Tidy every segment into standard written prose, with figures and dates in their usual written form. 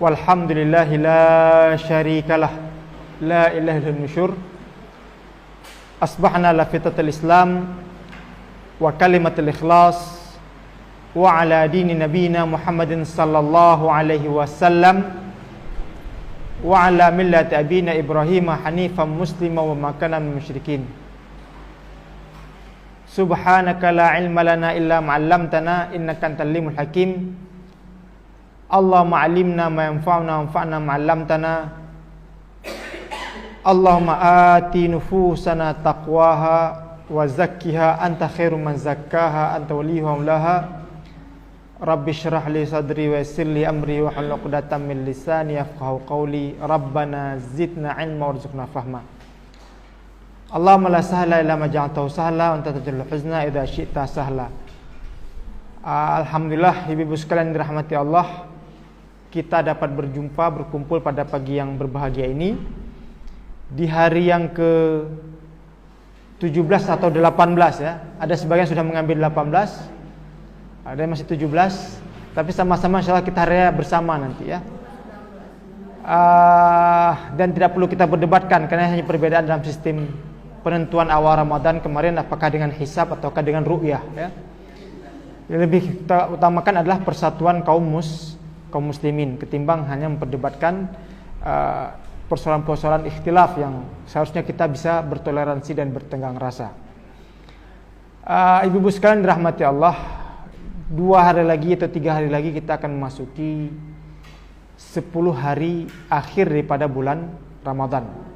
Walhamdulillahi la syarikalah, la ilaha illallah nusyur. Asbahna la fitatul Islam wa kalimatul ikhlas wa ala dini nabiyina Muhammadin sallallahu alaihi wasallam wa ala millati abina Ibrahim hanifan muslima wa ma kana minal musyrikin. Subhanaka la ilma lana illa ma 'allamtana innaka antal alimul hakim. Allahumma 'allimna ma yanfa'una wanfa'na ma 'allamtana. Allahumma ati nufusana taqwaha wa zakkiha anta khairu man zakkaha anta waliyuha maulaha. Rabbi shrah li sadri wa yassir li amri wa hlul 'uqdatam min lisani yafqahu qawli. Rabbana zidna 'ilma warzuqna fahma. Allahumma la sahla illa ma ja'altahu sahla wa anta taj'alul huzna idza syi'ta sahla. Alhamdulillah, ibu-ibu sekalian dirahmati Allah, kita dapat berjumpa, berkumpul pada pagi yang berbahagia ini di hari yang ke 17 atau 18 ya. Ada sebagian sudah mengambil 18, ada yang masih 17, tapi sama-sama insyaallah kita raya bersama nanti ya. Dan tidak perlu kita berdebatkan karena hanya perbedaan dalam sistem penentuan awal Ramadan kemarin, apakah dengan hisab ataukah dengan ru'yah ya. Yang lebih kita utamakan adalah persatuan kaum muslimin ketimbang hanya memperdebatkan persoalan-persoalan ikhtilaf yang seharusnya kita bisa bertoleransi dan bertenggang rasa. Ibu-ibu sekalian dirahmati Allah, 2 hari lagi atau 3 hari lagi kita akan memasuki 10 hari akhir daripada bulan Ramadan.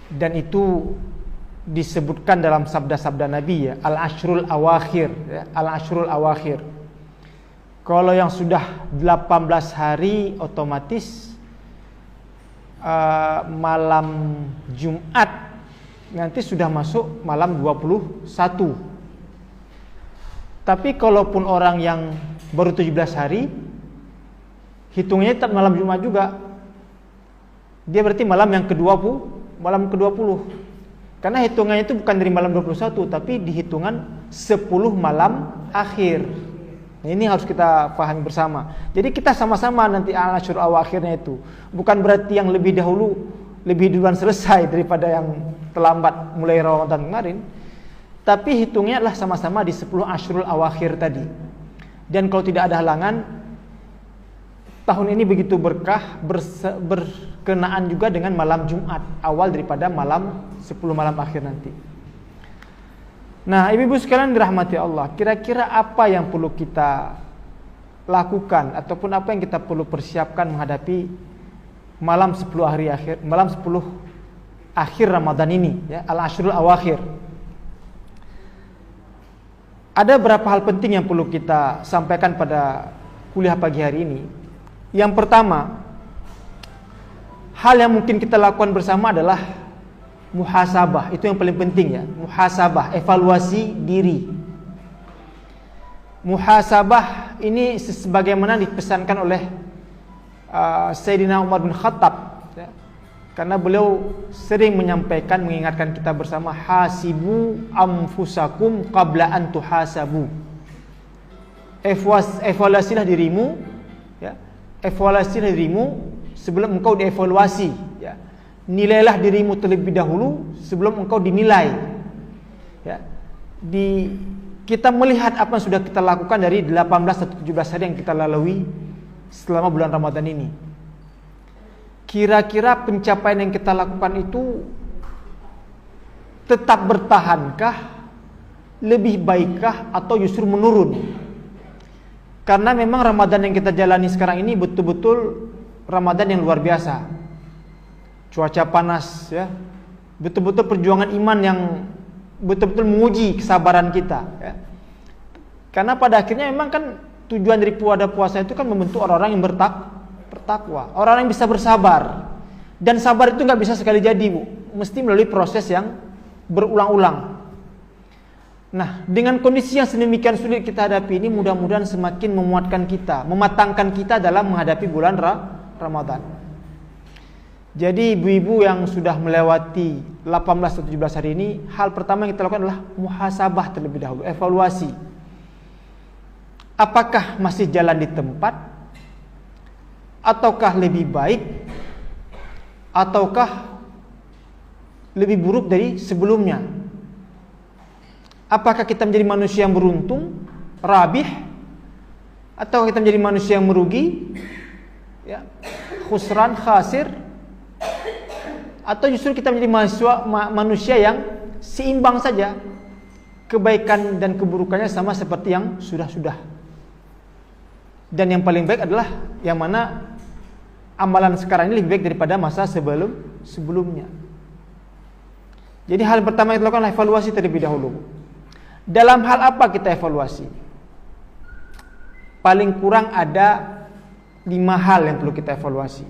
Dan itu disebutkan dalam sabda-sabda Nabi ya, al-ashrul awakhir ya, al-ashrul awakhir. Kalau yang sudah 18 hari otomatis malam Jumat nanti sudah masuk malam 21. Tapi kalaupun orang yang baru 17 hari, hitungnya tetap malam Jumat juga. Dia berarti malam yang ke-20. Karena hitungannya itu bukan dari malam 21, tapi dihitungan 10 malam akhir. Nah, ini harus kita pahami bersama. Jadi kita sama-sama nanti al-ashr awakhirnya itu. Bukan berarti yang lebih duluan selesai daripada yang terlambat mulai Ramadan kemarin. Tapi hitungnya adalah sama-sama di 10 ashrul awakhir tadi. Dan kalau tidak ada halangan, tahun ini begitu berkah, berkenaan juga dengan malam Jumat, awal daripada malam 10 malam akhir nanti. Nah, ibu-ibu sekalian dirahmati Allah, kira-kira apa yang perlu kita lakukan ataupun apa yang kita perlu persiapkan menghadapi malam 10 akhir Ramadan ini ya, al-ashrul awakhir. Ada beberapa hal penting yang perlu kita sampaikan pada kuliah pagi hari ini. Yang pertama, hal yang mungkin kita lakukan bersama adalah muhasabah. Itu yang paling penting ya, muhasabah, evaluasi diri. Muhasabah ini sebagaimana dipesankan oleh Sayyidina Umar bin Khattab ya. Karena beliau sering menyampaikan, mengingatkan kita bersama, hasibu anfusakum qabla an tuhasabu. Evaluasilah dirimu ya. Evaluasilah dirimu sebelum engkau dievaluasi ya. Nilailah dirimu terlebih dahulu sebelum engkau dinilai ya. Kita melihat apa yang sudah kita lakukan dari 18 atau 17 hari yang kita lalui selama bulan Ramadan ini. Kira-kira pencapaian yang kita lakukan itu tetap bertahankah, lebih baikkah, atau justru menurun? Karena memang Ramadan yang kita jalani sekarang ini betul-betul Ramadan yang luar biasa. Cuaca panas ya. Betul-betul perjuangan iman yang betul-betul menguji kesabaran kita ya. Karena pada akhirnya memang kan tujuan dari puasa itu kan membentuk orang-orang yang bertakwa, orang yang bisa bersabar. Dan sabar itu nggak bisa sekali jadi, Bu. Mesti melalui proses yang berulang-ulang. Nah, dengan kondisi yang sedemikian sulit kita hadapi ini, mudah-mudahan semakin memuatkan kita, mematangkan kita dalam menghadapi bulan Ramadan. Jadi ibu-ibu yang sudah melewati 18 atau 17 hari ini, hal pertama yang kita lakukan adalah muhasabah terlebih dahulu, evaluasi. Apakah masih jalan di tempat? ataukah lebih baik, ataukah lebih buruk dari sebelumnya? Apakah kita menjadi manusia yang beruntung, rabih, atau kita menjadi manusia yang merugi, ya, khusran, khasir, atau justru kita menjadi manusia yang seimbang saja, kebaikan dan keburukannya sama seperti yang sudah-sudah. Dan yang paling baik adalah yang mana amalan sekarang ini lebih baik daripada masa sebelumnya. Jadi hal pertama yang dilakukan adalah evaluasi terlebih dahulu. Dalam hal apa kita evaluasi? Paling kurang ada 5 hal yang perlu kita evaluasi.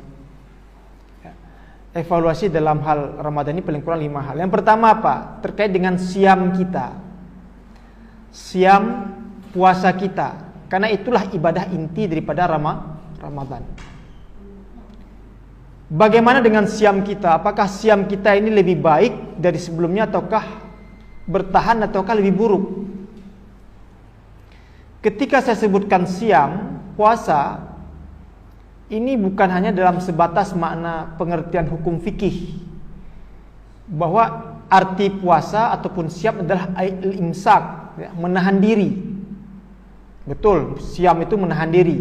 Evaluasi dalam hal Ramadan ini paling kurang 5 hal. Yang pertama apa? Terkait dengan siam kita, siam puasa kita, karena itulah ibadah inti daripada Ramadan. Bagaimana dengan siam kita? Apakah siam kita ini lebih baik dari sebelumnya, ataukah bertahan, ataukah lebih buruk? Ketika saya sebutkan siam, puasa, ini bukan hanya dalam sebatas makna pengertian hukum fikih, bahwa arti puasa ataupun siam adalah al-imsak, ya, menahan diri. Betul, siam itu menahan diri.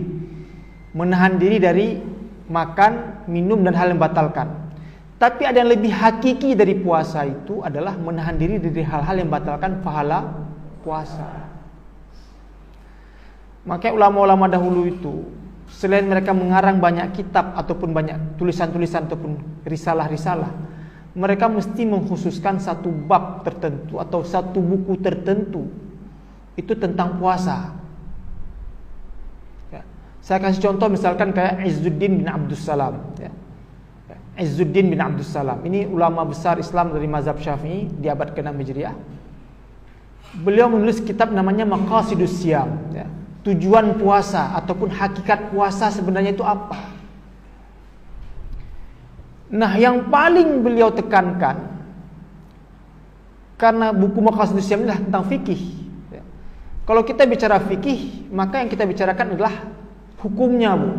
Menahan diri dari makan, minum, dan hal yang membatalkan. Tapi ada yang lebih hakiki dari puasa itu adalah menahan diri dari hal-hal yang membatalkan pahala puasa. Makanya ulama-ulama dahulu itu, selain mereka mengarang banyak kitab ataupun banyak tulisan-tulisan ataupun risalah-risalah, mereka mesti mengkhususkan satu bab tertentu atau satu buku tertentu itu tentang puasa. Ya. Saya kasih contoh misalkan kayak Izzuddin bin Abdussalam. Ya. Izzuddin bin Abdussalam ini ulama besar Islam dari mazhab Syafi'i di abad ke-6 Hijriah. Beliau menulis kitab namanya Maqasidus Siyam, ya. Tujuan puasa ataupun hakikat puasa sebenarnya itu apa? Nah, yang paling beliau tekankan, karena buku Maqasidus Siyam adalah tentang fikih, ya. Kalau kita bicara fikih, maka yang kita bicarakan adalah hukumnya, Bu.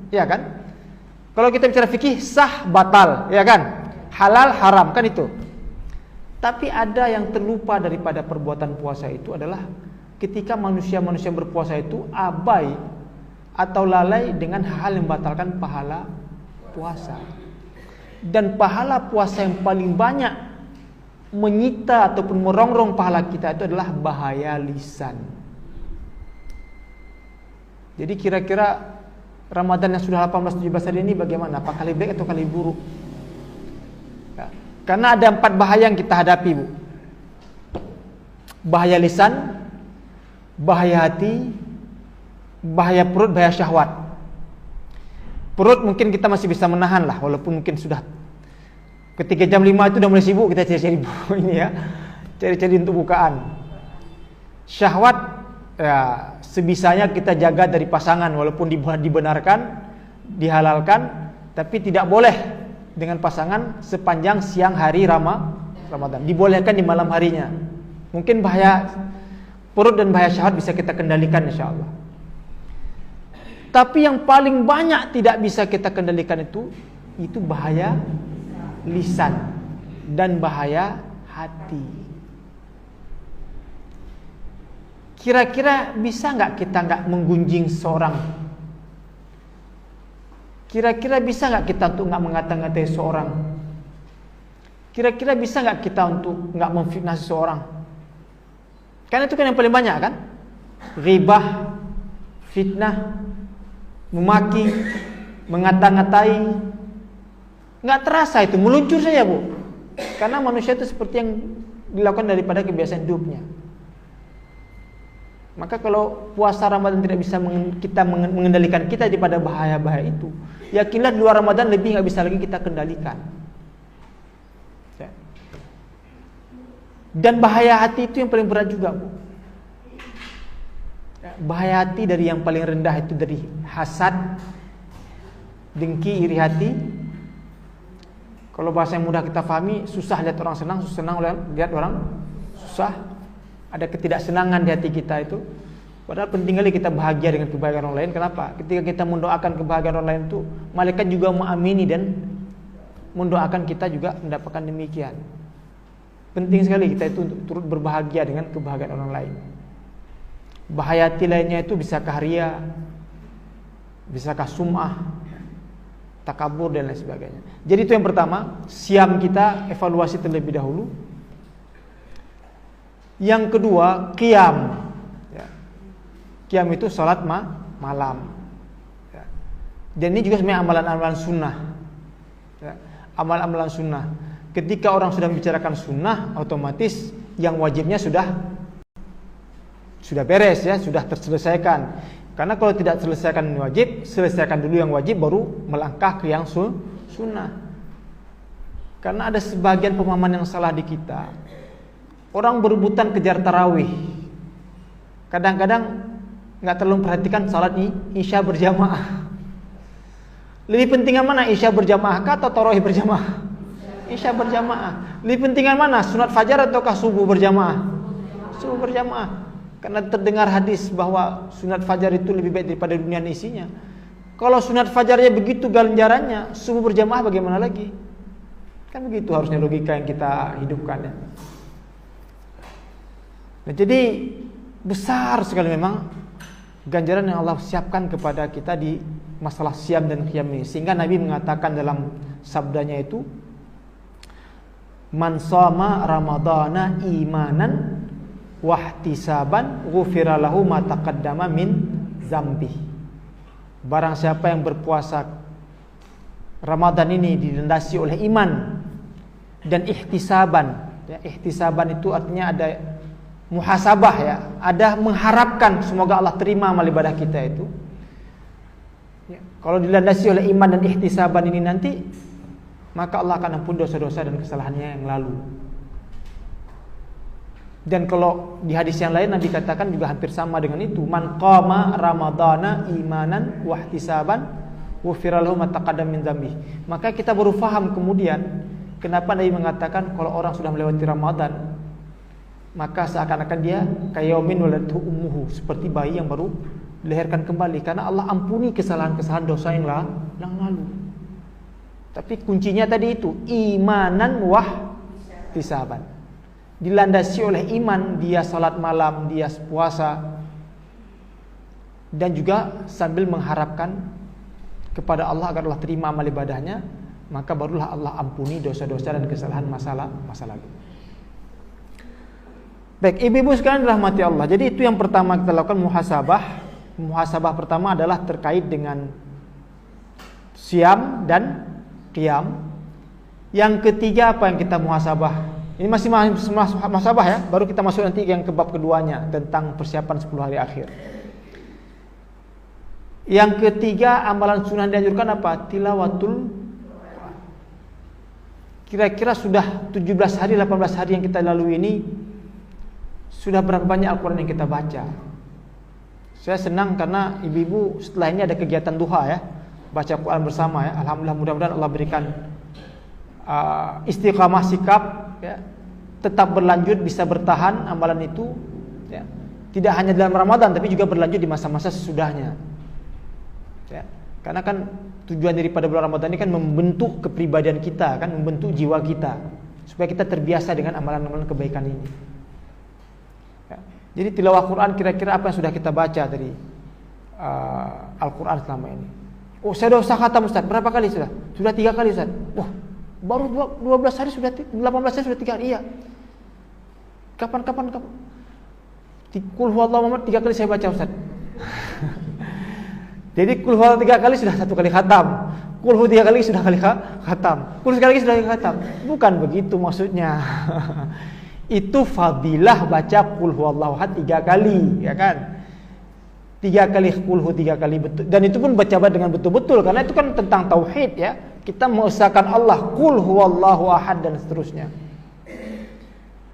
Ya kan? Kalau kita bicara fikih, sah, batal, ya kan? Halal, haram, kan itu. Tapi ada yang terlupa daripada perbuatan puasa itu adalah ketika manusia-manusia berpuasa itu abai atau lalai dengan hal yang membatalkan pahala puasa. Dan pahala puasa yang paling banyak menyita ataupun merongrong pahala kita itu adalah bahaya lisan. Jadi kira-kira Ramadan yang sudah 18-17 hari ini bagaimana? Apakah lebih baik atau lebih buruk? Ya. Karena ada 4 bahaya yang kita hadapi, Bu. Bahaya lisan, bahaya hati, bahaya perut, bahaya syahwat. Perut mungkin kita masih bisa menahan lah, walaupun mungkin sudah ketika jam 5 itu udah mulai sibuk kita cari-cari ini ya, cari-cari untuk bukaan. Syahwat ya sebisanya kita jaga dari pasangan, walaupun dibenarkan, dihalalkan, tapi tidak boleh dengan pasangan sepanjang siang hari Ramadan. Dibolehkan di malam harinya. Mungkin bahaya perut dan bahaya syahwat bisa kita kendalikan insyaallah. Tapi yang paling banyak tidak bisa kita kendalikan itu bahaya lisan dan bahaya hati. Kira-kira bisa nggak kita nggak menggunjing seorang? Kira-kira bisa nggak kita untuk nggak mengata-ngatai seorang? Kira-kira bisa nggak kita untuk nggak memfitnah seseorang? Karena itu kan yang paling banyak kan? Ghibah, fitnah, memaki, mengata-ngatai, nggak terasa itu meluncur saja, Bu. Karena manusia itu seperti yang dilakukan daripada kebiasaan hidupnya. Maka kalau puasa Ramadan tidak bisa kita mengendalikan kita daripada bahaya-bahaya itu, yakinlah di luar Ramadan lebih nggak bisa lagi kita kendalikan. Ya. Dan bahaya hati itu yang paling berat juga, Bu. Ya, bahaya hati dari yang paling rendah itu dari hasad, dengki, iri hati. Kalau bahasa yang mudah kita pahami, susah lihat orang senang, susah senang lihat orang susah. Ada ketidaksenangan di hati kita itu. Padahal penting kali kita bahagia dengan kebahagiaan orang lain. Kenapa? Ketika kita mendoakan kebahagiaan orang lain itu, malaikat juga mengamini dan mendoakan kita juga mendapatkan demikian. Penting sekali kita itu untuk turut berbahagia dengan kebahagiaan orang lain. Bahayati lainnya itu bisakah ria, bisakah sum'ah, takabur dan lain sebagainya. Jadi itu yang pertama, siam kita evaluasi terlebih dahulu. Yang kedua, qiyam. Qiyam itu salat malam. Ya. Dan ini juga sebenarnya amalan-amalan sunnah. Ya. Amalan-amalan sunnah. Ketika orang sudah membicarakan sunnah, otomatis yang wajibnya sudah beres ya, sudah terselesaikan. Karena kalau tidak selesaikan yang wajib, selesaikan dulu yang wajib, baru melangkah ke yang sunnah. Karena ada sebagian pemahaman yang salah di kita. Orang berebutan kejar tarawih. Kadang-kadang nggak terlalu perhatikan salat isya berjamaah. Lebih penting mana isya berjamaah atau tarawih berjamaah? Isya berjamaah. Lebih penting mana sunat fajar ataukah subuh berjamaah? Subuh berjamaah. Karena terdengar hadis bahwa sunat fajar itu lebih baik daripada dunia dan isinya. Kalau sunat fajarnya begitu ganjarannya, subuh berjamaah bagaimana lagi? Kan begitu harusnya logika yang kita hidupkan ya. Nah, jadi besar sekali memang ganjaran yang Allah siapkan kepada kita di masalah siam dan qiyam ini. Sehingga Nabi mengatakan dalam sabdanya itu, man shoma ramadhana imanan wahtisaban ghufira lahu ma taqaddama min dzambi. Barang siapa yang berpuasa Ramadan ini dilandasi oleh iman dan ihtisaban. Ya, ihtisaban itu artinya ada muhasabah ya, ada mengharapkan semoga Allah terima amal ibadah kita itu. Ya, kalau dilandasi oleh iman dan ihtisaban ini nanti, maka Allah akan ampuni dosa-dosa dan kesalahannya yang lalu. Dan kalau di hadis yang lain Nabi katakan juga hampir sama dengan itu, man qama ramadhana imanan wa ihtisaban ghufira lahu ma taqaddama min dzambi. Maka kita baru paham kemudian kenapa Nabi mengatakan kalau orang sudah melewati Ramadan, maka seakan-akan dia kayaumin waladhu ummuhu, seperti bayi yang baru dilahirkan kembali, karena Allah ampuni kesalahan-kesalahan dosa yang lalu. Tapi kuncinya tadi itu imanan wah ihtisaban. Dilandasi oleh iman, dia salat malam, dia puasa, dan juga sambil mengharapkan kepada Allah agar Allah terima amal ibadahnya, maka barulah Allah ampuni dosa-dosa dan kesalahan masa lalu. Baik, ibu-ibu sekalian dirahmati Allah. Jadi itu yang pertama kita lakukan, muhasabah. Muhasabah pertama adalah terkait dengan siam dan qiyam. Yang ketiga apa yang kita muhasabah? Ini masih muhasabah ya. Baru kita masuk nanti yang ke bab keduanya tentang persiapan 10 hari akhir. Yang ketiga amalan sunnah dianjurkan apa? Tilawatul. Kira-kira sudah 17 hari, 18 hari yang kita lalui ini, sudah berapa banyak Al-Quran yang kita baca? Saya senang karena ibu-ibu setelah ini ada kegiatan duha ya, baca Quran bersama ya. Alhamdulillah, mudah-mudahan Allah berikan istiqamah sikap ya, tetap berlanjut, bisa bertahan amalan itu ya. Tidak hanya dalam Ramadan tapi juga berlanjut di masa-masa sesudahnya ya. Karena kan tujuan daripada bulan Ramadan ini kan membentuk kepribadian kita, kan membentuk jiwa kita supaya kita terbiasa dengan amalan-amalan kebaikan ini. Jadi tilawah Quran kira-kira apa yang sudah kita baca dari Al-Quran selama ini? Oh, saya sudah khatam Ustaz. Berapa kali sudah? Sudah 3 kali Ustaz. Wah, baru 12 hari sudah, 18 hari sudah 3 kali. Iya. Kapan? Qul huwallahu ahad 3 kali saya baca Ustaz. Jadi qul huwallahu 3 kali sudah 1 kali khatam. Qul hu 3 kali sudah kali khatam. Qul sekali lagi sudah khatam. Bukan begitu maksudnya. Itu fadilah baca qul huwallahu ahad 3 kali, ya kan? 3 kali qul hu 3 kali betul. Dan itu pun baca dengan betul-betul karena itu kan tentang tauhid ya. Kita mengesahkan Allah, qul huwallahu ahad dan seterusnya.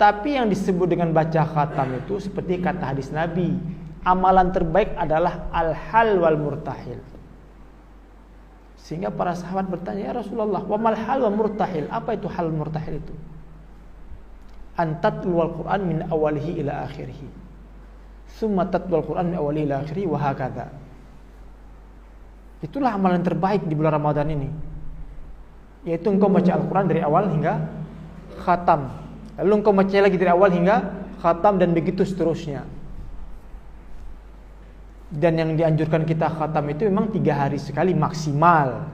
Tapi yang disebut dengan baca khatam itu seperti kata hadis Nabi, amalan terbaik adalah al-hal wal murtahil. Sehingga para sahabat bertanya, ya Rasulullah, wa mal hal wal murtahil? Apa itu hal murtahil itu? Antatlul Quran min awalihi ila akhirih Tsumma tatlul Qur'an min awwalihi ila akhirih wa hakadha. Itulah amalan terbaik di bulan Ramadan ini. Yaitu engkau baca Al-Qur'an dari awal hingga khatam. Lalu engkau baca lagi dari awal hingga khatam dan begitu seterusnya. Dan yang dianjurkan kita khatam itu memang 3 hari sekali maksimal.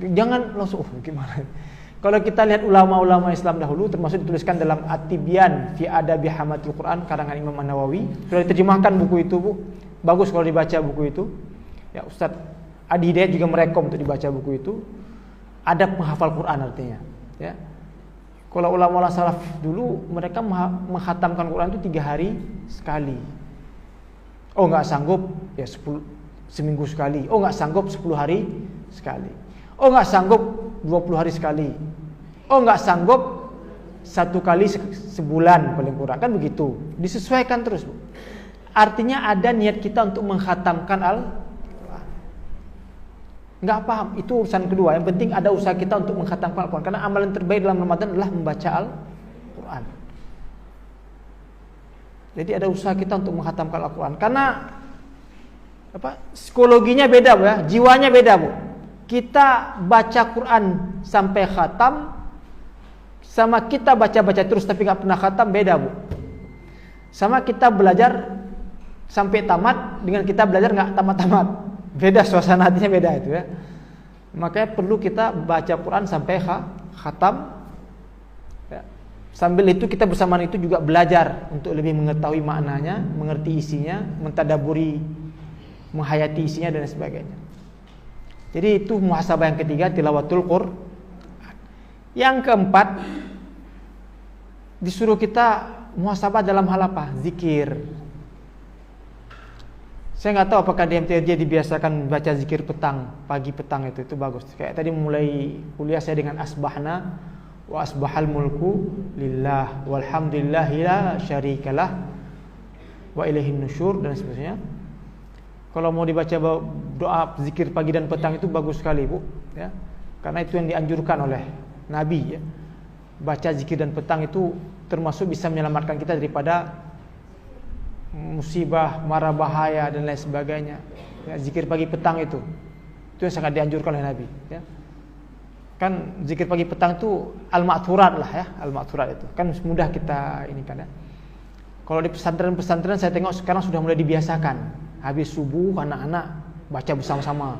Jangan langsung gimana. Kalau kita lihat ulama-ulama Islam dahulu, termasuk dituliskan dalam At-Tibyan fi Adabi Hamatul Quran karangan Imam An-Nawawi, sudah diterjemahkan buku itu, Bu. Bagus kalau dibaca buku itu. Ya, Ustaz Adi Hidayat juga merekom untuk dibaca buku itu. Adab menghafal Quran artinya, ya. Kalau ulama-ulama salaf dulu mereka menghatamkan Quran itu 3 hari sekali. Oh, enggak sanggup ya 10 seminggu sekali. Oh, enggak sanggup 10 hari sekali. Oh, enggak sanggup 20 hari sekali. Oh, enggak sanggup 1 kali sebulan paling kurang, kan begitu. Disesuaikan terus, Bu. Artinya ada niat kita untuk menghatamkan Al-Quran. Enggak paham, itu urusan kedua. Yang penting ada usaha kita untuk menghatamkan Al-Quran. Karena amalan terbaik dalam Ramadan adalah membaca Al-Quran. Jadi ada usaha kita untuk menghatamkan Al-Quran. Karena psikologinya beda, Bu, ya. Jiwanya beda, Bu. Kita baca Quran sampai khatam sama kita baca-baca terus tapi gak pernah khatam, beda, Bu. Sama kita belajar sampai tamat dengan kita belajar gak tamat-tamat, beda, suasana hatinya beda itu, ya. Makanya perlu kita baca Quran sampai khatam, ya. Sambil itu kita bersamaan itu juga belajar untuk lebih mengetahui maknanya, mengerti isinya, mentadaburi, menghayati isinya dan sebagainya. Jadi itu muhasabah yang ketiga, tilawatul Qur'an. Yang keempat, disuruh kita muhasabah dalam hal apa? Zikir. Saya nggak tahu apakah di MTJ dibiasakan baca zikir petang, pagi petang itu bagus. Kayak tadi mulai kuliah saya dengan asbahna wa asbahal mulku lillah walhamdulillahi la syarikalah wa ilaihin nusyur dan seterusnya. Kalau mau dibaca doa zikir pagi dan petang itu bagus sekali, Bu, ya. Karena itu yang dianjurkan oleh Nabi, ya. Baca zikir dan petang itu termasuk bisa menyelamatkan kita daripada musibah, mara bahaya dan lain sebagainya. Ya, zikir pagi petang itu yang sangat dianjurkan oleh Nabi, ya. Kan zikir pagi petang itu al-ma'thurat lah, ya, al-ma'thurat itu kan mudah kita ini kan, ya. Kalau di pesantren-pesantren saya tengok sekarang sudah mulai dibiasakan. Habis subuh anak-anak baca bersama-sama.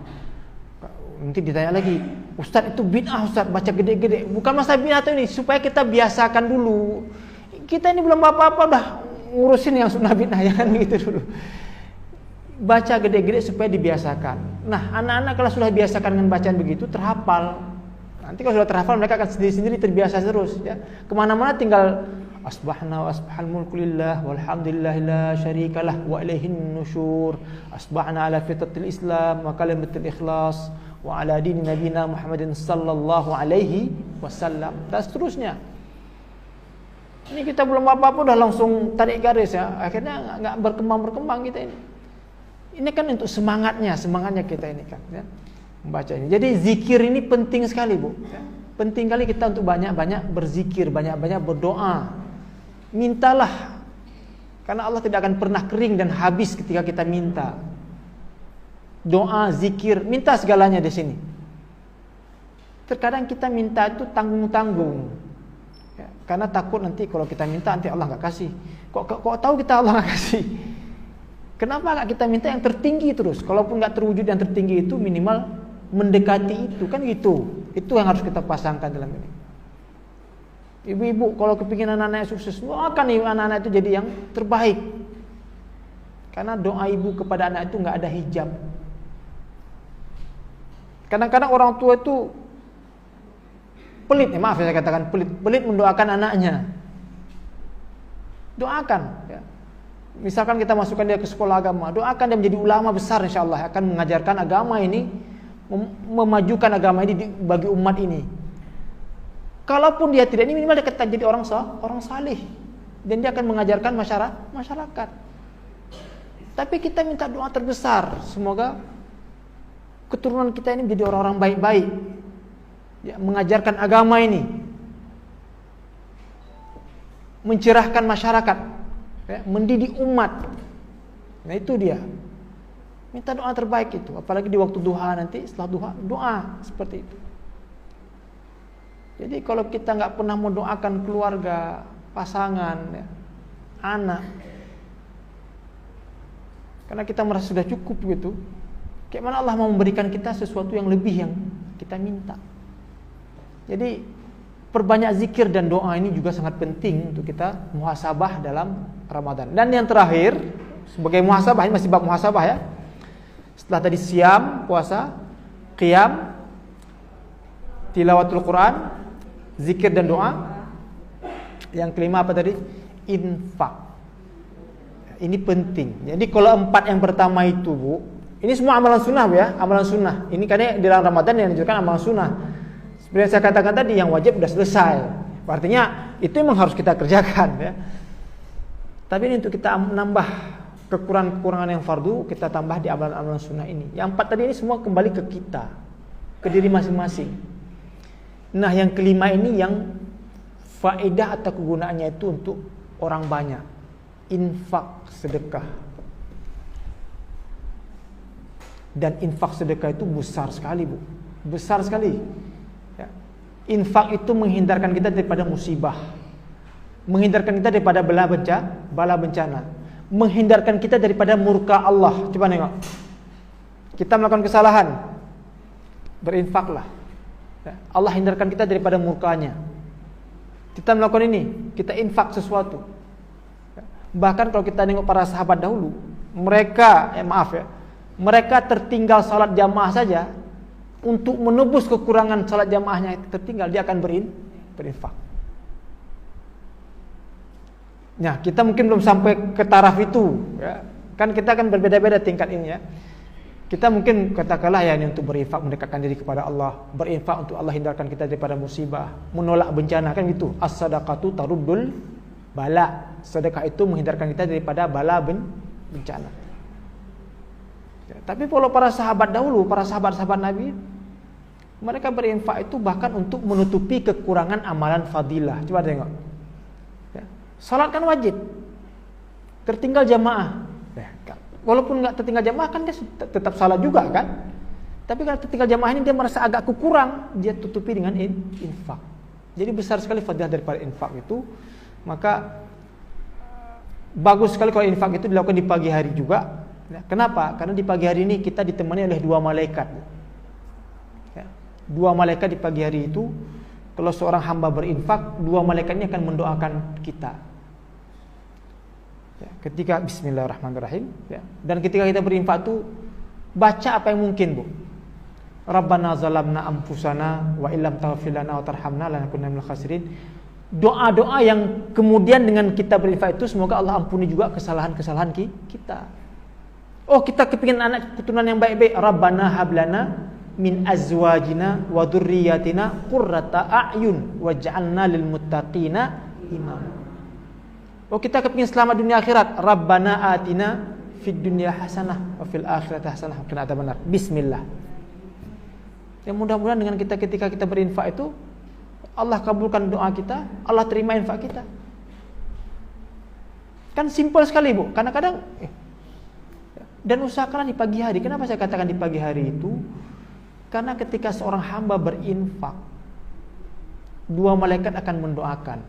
Nanti ditanya lagi, Ustaz itu bid'ah, Ustaz baca gede-gede. Bukan masalah bid'ah itu ini, supaya kita biasakan dulu. Kita ini belum apa-apa udah ngurusin yang sunnah bid'ah, jangan gitu dulu. Baca gede-gede supaya dibiasakan. Nah, anak-anak kalau sudah biasakan dengan bacaan begitu, terhafal. Nanti kalau sudah terhafal mereka akan sendiri-sendiri terbiasa terus, ya. Kemana-mana tinggal asbahna wa asbahal mulku lillah walhamdulillahi la syarikalah wa ilaihin nusyur, asbahna ala fitratil islam wa kalimatul ikhlas wa ala dini nabiyina Muhammadin sallallahu alaihi wasallam dan seterusnya. Ini kita belum apa-apa udah langsung tarik garis, ya. Akhirnya enggak berkembang kita ini. Ini kan untuk semangatnya kita ini kan, ya, membaca ini. Jadi zikir ini penting sekali, Bu, ya. Penting kali kita untuk banyak-banyak berzikir, banyak-banyak berdoa. Mintalah, karena Allah tidak akan pernah kering dan habis ketika kita minta. Doa, zikir, minta segalanya di sini. Terkadang kita minta itu tanggung-tanggung, ya, karena takut nanti kalau kita minta nanti Allah nggak kasih. Kok tahu kita Allah nggak kasih? Kenapa nggak kita minta yang tertinggi terus? Kalaupun nggak terwujud yang tertinggi itu, minimal mendekati itu, kan gitu. Itu yang harus kita pasangkan dalam ini. Ibu-ibu kalau kepingin anak-anak sukses, doakan anak-anak itu jadi yang terbaik. Karena doa ibu kepada anak itu nggak ada hijab. Kadang-kadang orang tua itu pelit, maaf saya katakan pelit mendoakan anaknya. Doakan, ya. Misalkan kita masukkan dia ke sekolah agama, doakan dia menjadi ulama besar, insyaallah akan mengajarkan agama ini, memajukan agama ini bagi umat ini. Kalaupun dia tidak, ini minimal dia akan jadi orang saleh dan dia akan mengajarkan masyarakat. Tapi kita minta doa terbesar, semoga keturunan kita ini menjadi orang-orang baik-baik, ya, mengajarkan agama ini, mencerahkan masyarakat. ya, mendidik umat. Nah itu dia. Minta doa terbaik itu, apalagi di waktu duha nanti, setelah duha, doa seperti itu. Jadi kalau kita nggak pernah mendoakan keluarga, pasangan, ya, anak, karena kita merasa sudah cukup gitu, kayak mana Allah mau memberikan kita sesuatu yang lebih yang kita minta. Jadi perbanyak zikir dan doa ini juga sangat penting untuk kita muhasabah dalam Ramadan. Dan yang terakhir, sebagai muhasabah, ini masih bab muhasabah ya. Setelah tadi siam, puasa, qiyam, tilawatul Quran, zikir dan doa. Yang kelima apa tadi? Infak. Ini penting. Jadi kalau 4 yang pertama itu, Bu, ini semua amalan sunnah, Bu ya, amalan sunnah. Ini karena di dalam Ramadan yang dianjurkan amalan sunnah. Seperti yang saya katakan tadi, yang wajib sudah selesai. Artinya itu memang harus kita kerjakan ya. Tapi ini untuk kita nambah kekurangan-kekurangan yang fardu, kita tambah di amalan-amalan sunnah ini. Yang 4 tadi ini semua kembali ke kita, ke diri masing-masing. Nah yang kelima ini yang faedah atau kegunaannya itu untuk orang banyak. Infak sedekah. Dan infak sedekah itu besar sekali, Bu. Besar sekali ya. Infak itu menghindarkan kita daripada musibah, menghindarkan kita daripada bala bencana, menghindarkan kita daripada murka Allah. Coba nengok, kita melakukan kesalahan, berinfaklah ya. Allah hindarkan kita daripada murkanya. Kita melakukan ini, kita infak sesuatu ya. Bahkan kalau kita nengok para sahabat dahulu, mereka mereka tertinggal salat jamaah saja, untuk menebus kekurangan salat jamaahnya tertinggal, dia akan berinfak. Nah, kita mungkin belum sampai ke taraf itu ya. Kan kita kan berbeda-beda tingkat ini ya. Kita mungkin katakanlah ya ini untuk berinfak, mendekatkan diri kepada Allah, berinfak untuk Allah hindarkan kita daripada musibah, menolak bencana, kan gitu. As-sadaqatu taruddul bala. Sedekah itu menghindarkan kita daripada bala bencana. Ya, tapi kalau para sahabat dahulu, para sahabat-sahabat Nabi, mereka berinfak itu bahkan untuk menutupi kekurangan amalan fadilah. Coba tengok. Salat kan wajib, tertinggal jamaah ya, walaupun nggak tertinggal jamaah kan dia tetap salat juga kan. Tapi kalau tertinggal jamaah ini dia merasa agak kurang, dia tutupi dengan infak. Jadi besar sekali fadilah daripada infak itu. Maka bagus sekali kalau infak itu dilakukan di pagi hari juga ya. Kenapa? Karena di pagi hari ini kita ditemani oleh 2 malaikat ya. 2 malaikat di pagi hari itu, kalau seorang hamba berinfak, 2 malaikat ini akan mendoakan kita ya, ketika bismillahirrahmanirrahim ya. Dan ketika kita berinfak itu baca apa yang mungkin, Bu. Rabbana zalamna anfusana wa illam taghfir lana wa tarhamna lanakunanna minal khasirin. Doa-doa yang kemudian dengan kita berinfak itu semoga Allah ampuni juga kesalahan-kesalahan kita. Oh, kita kepingin anak keturunan yang baik-baik. Rabbana hablana min azwajina wa dzurriyyatina qurrata a'yun waj'alna lil muttaqina imama. Oh, kita kepingin selamat dunia akhirat. Rabbana atina fid dunya hasanah wa fil akhirati hasanah wa qina adzabannar. Bismillah. Ya mudah-mudahan dengan kita ketika kita berinfak itu Allah kabulkan doa kita, Allah terima infak kita. Kan simpel sekali, Bu. Kadang-kadang dan usahakanlah di pagi hari. Kenapa saya katakan di pagi hari itu? Karena ketika seorang hamba berinfak, 2 malaikat akan mendoakan.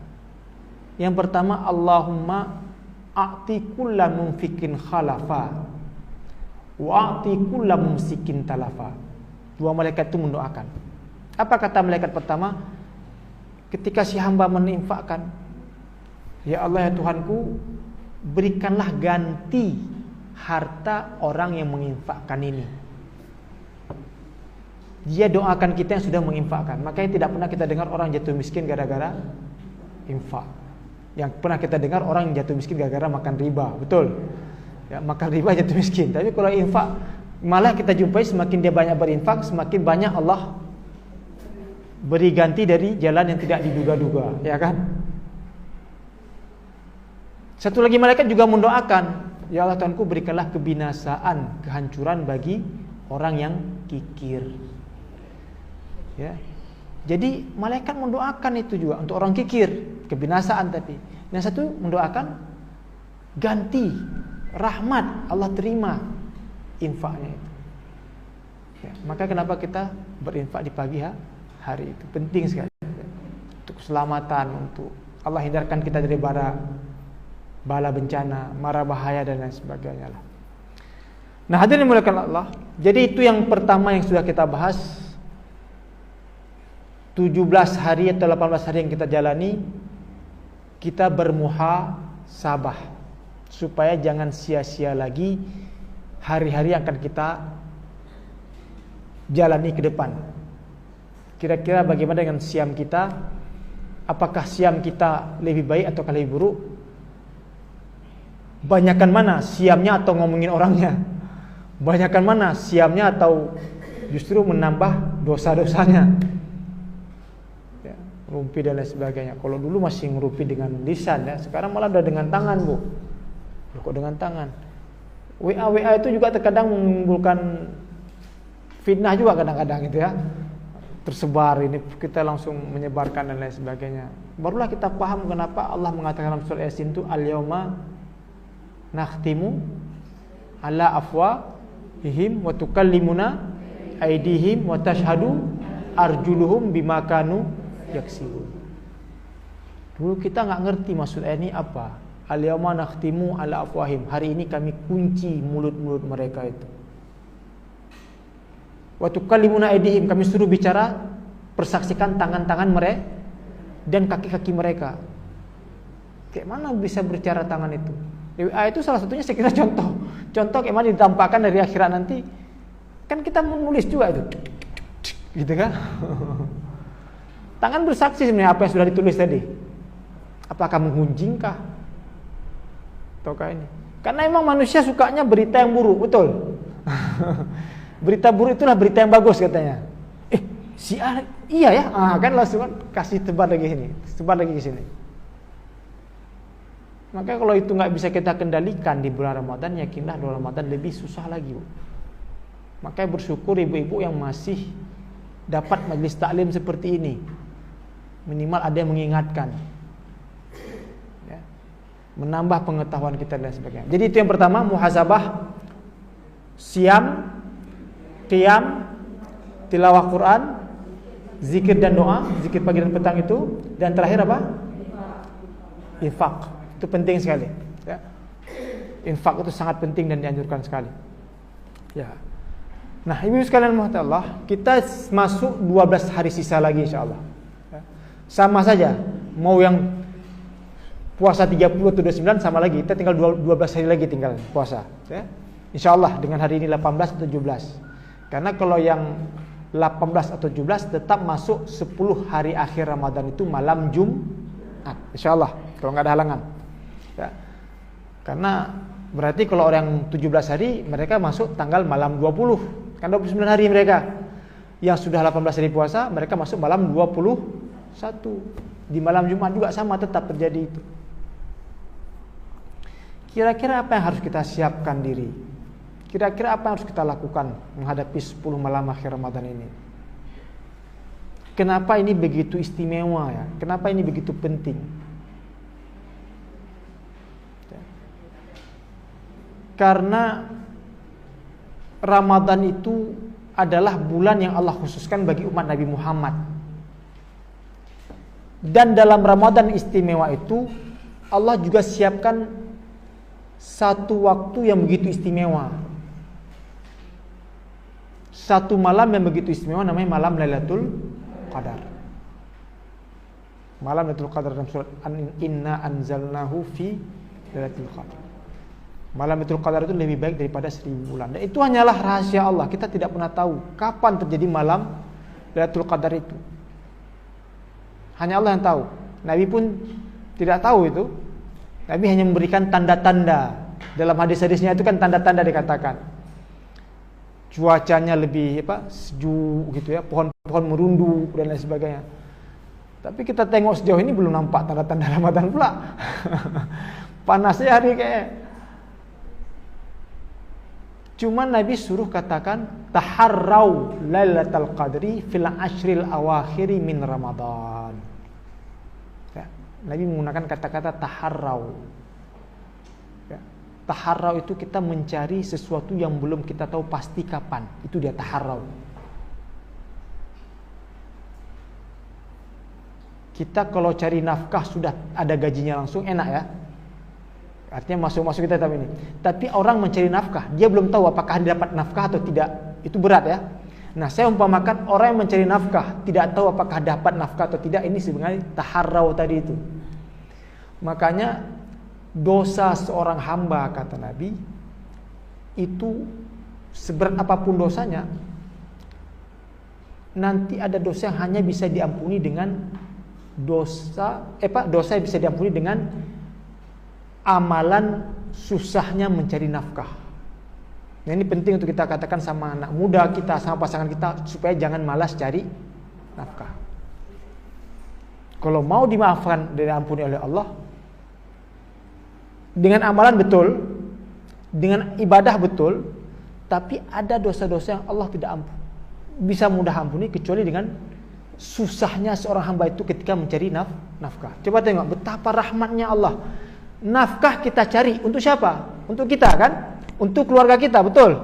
Yang pertama, Allahumma a'ti kulla munfikin khalafa wa a'ti kulla mumsikin talafa. 2 malaikat itu mendoakan. Apa kata malaikat pertama? Ketika si hamba menginfakkan, ya Allah ya Tuhanku, berikanlah ganti harta orang yang menginfakkan ini. Dia doakan kita yang sudah menginfakkan. Makanya tidak pernah kita dengar orang jatuh miskin gara-gara infak. Yang pernah kita dengar orang yang jatuh miskin gara-gara makan riba, betul? Ya, makan riba jatuh miskin. Tapi kalau infak, malah kita jumpai semakin dia banyak berinfak, semakin banyak Allah beri ganti dari jalan yang tidak diduga-duga, ya kan? Satu lagi malaikat juga mendoakan, ya Allah Tuhanku, berikanlah kebinasaan, kehancuran bagi orang yang kikir. Ya. Jadi malaikat mendoakan itu juga untuk orang kikir, kebinasaan. Tapi yang satu mendoakan ganti rahmat, Allah terima infaknya itu. Ya, maka kenapa kita berinfak di pagi hari itu penting sekali untuk keselamatan, untuk Allah hindarkan kita dari bala bencana, mara bahaya dan lain sebagainya lah. Nah, hadirin dimuliakan Allah. Jadi itu yang pertama yang sudah kita bahas. 17 hari atau 18 hari yang kita jalani, kita bermuhasabah supaya jangan sia-sia lagi hari-hari yang akan kita jalani ke depan. Kira-kira bagaimana dengan siam kita? Apakah siam kita lebih baik atau lebih buruk? Banyakan mana siamnya atau ngomongin orangnya? Banyakan mana siamnya atau justru menambah dosa-dosanya? Ya, ngerumpi dan lain sebagainya. Kalau dulu masih ngerumpi dengan lisan, ya, sekarang malah udah dengan tangan, Bu. Kok dengan tangan? WA itu juga terkadang menimbulkan fitnah juga kadang-kadang gitu ya. Tersebar ini kita langsung menyebarkan dan lain sebagainya. Barulah kita paham kenapa Allah mengatakan dalam surah Yasin itu al-yauma nakhtimu ala afwahihim wa tukallimuna aydihim wa tashhadu arjuluhum bima kanu yaksibun. Dulu kita enggak ngerti maksud ayat ini apa. Al-yauma nakhtimu ala afwahihim. Hari ini kami kunci mulut-mulut mereka itu. Wa tukallimuna aydihim, kami suruh bicara, persaksikan tangan-tangan mereka dan kaki-kaki mereka. Kayak mana bisa berbicara tangan itu? Itu salah satunya saya kira contoh kayak mana ditampakkan dari akhirat nanti. Kan kita menulis juga itu, gitu kan? Tangan bersaksi sebenarnya apa yang sudah ditulis tadi. Apakah menggunjingkah? Ataukah ini? Karena emang manusia sukanya berita yang buruk, betul? Berita buruk itulah berita yang bagus katanya. Si A, iya ya, kan langsung kasih tebar lagi ke sini. Maka kalau itu nggak bisa kita kendalikan di bulan Ramadan, yakinlah bulan Ramadan lebih susah lagi, Bu. Makanya bersyukur ibu-ibu yang masih dapat majelis taklim seperti ini. Minimal ada yang mengingatkan, ya, menambah pengetahuan kita dan sebagainya. Jadi itu yang pertama, muhasabah, siam, qiyam, tilawah Quran, zikir dan doa, zikir pagi dan petang itu, dan terakhir apa? Infak. Itu penting sekali, ya. Infak itu sangat penting dan dianjurkan sekali. Ya. Nah, ibu sekalian rahmati Allah, kita masuk 12 hari sisa lagi insyaallah. Ya. Sama saja, mau yang puasa 30 atau 29 sama lagi, kita tinggal 12 hari lagi tinggal puasa, ya. Insyaallah dengan hari ini 18 atau 17. Karena kalau yang 18 atau 17 tetap masuk 10 hari akhir Ramadan itu malam Jumat, insyaallah kalau nggak ada halangan, ya. Karena berarti kalau orang 17 hari mereka masuk tanggal malam 20, kan 29 hari mereka. Yang sudah 18 hari puasa mereka masuk malam 21. Di malam Jumat juga sama tetap terjadi itu. Kira-kira apa yang harus kita siapkan diri? Kira-kira apa yang harus kita lakukan menghadapi 10 malam akhir Ramadan ini? Kenapa ini begitu istimewa, ya? Kenapa ini begitu penting? Karena Ramadan itu adalah bulan yang Allah khususkan bagi umat Nabi Muhammad. Dan dalam Ramadan istimewa itu Allah juga siapkan satu waktu yang begitu istimewa. Satu malam yang begitu istimewa namanya malam Lailatul Qadar. Malam Lailatul Qadar dalam surat Inna anzalnahu fi Lailatul Qadar. Malam Lailatul Qadar itu lebih baik daripada 1000 bulan. Dan itu hanyalah rahasia Allah. Kita tidak pernah tahu kapan terjadi malam Lailatul Qadar itu. Hanya Allah yang tahu. Nabi pun tidak tahu itu. Nabi hanya memberikan tanda-tanda. Dalam hadis-hadisnya itu kan tanda-tanda dikatakan. Cuacanya lebih sejuk gitu ya, pohon-pohon merunduk dan lain sebagainya. Tapi kita tengok sejauh ini belum nampak tanda-tanda Ramadan pula. Panasnya hari kayak. Cuman Nabi suruh katakan taharrau lailatul qadri fil ashril awakhiri min Ramadan. Ya, Nabi menggunakan kata-kata taharrau. Taharrau itu kita mencari sesuatu yang belum kita tahu pasti kapan. Itu dia taharrau. Kita kalau cari nafkah sudah ada gajinya langsung, enak ya. Artinya masuk kita tahap ini. Tapi orang mencari nafkah, dia belum tahu apakah dia dapat nafkah atau tidak. Itu berat ya. Nah, saya umpamakan orang yang mencari nafkah, tidak tahu apakah dapat nafkah atau tidak. Ini sebenarnya taharrau tadi itu. Makanya dosa seorang hamba, kata Nabi, itu seberat apapun dosanya, nanti ada dosa yang hanya bisa diampuni dengan dosa yang bisa diampuni dengan amalan susahnya mencari nafkah. Nah, ini penting untuk kita katakan sama anak muda kita, sama pasangan kita, supaya jangan malas cari nafkah. Kalau mau dimaafkan dan diampuni oleh Allah dengan amalan betul, dengan ibadah betul, tapi ada dosa-dosa yang Allah tidak bisa mudah ampuni kecuali dengan susahnya seorang hamba itu ketika mencari nafkah. Coba tengok betapa rahmatnya Allah. Nafkah kita cari untuk siapa? Untuk kita kan? Untuk keluarga kita, betul.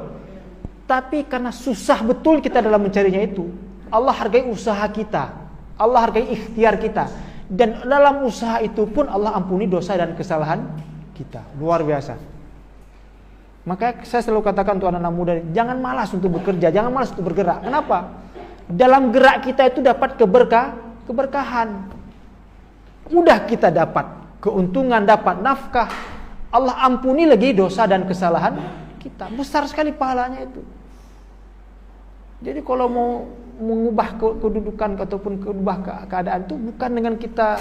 Tapi karena susah betul kita dalam mencarinya itu, Allah hargai usaha kita, Allah hargai ikhtiar kita, dan dalam usaha itu pun Allah ampuni dosa dan kesalahan kita. Luar biasa. Makanya saya selalu katakan untuk anak-anak muda, jangan malas untuk bekerja, jangan malas untuk bergerak. Kenapa? Dalam gerak kita itu dapat keberkahan. Udah kita dapat keuntungan, dapat nafkah, Allah ampuni lagi dosa dan kesalahan kita. Besar sekali pahalanya itu. Jadi kalau mau mengubah kedudukan ataupun mengubah keadaan itu bukan dengan kita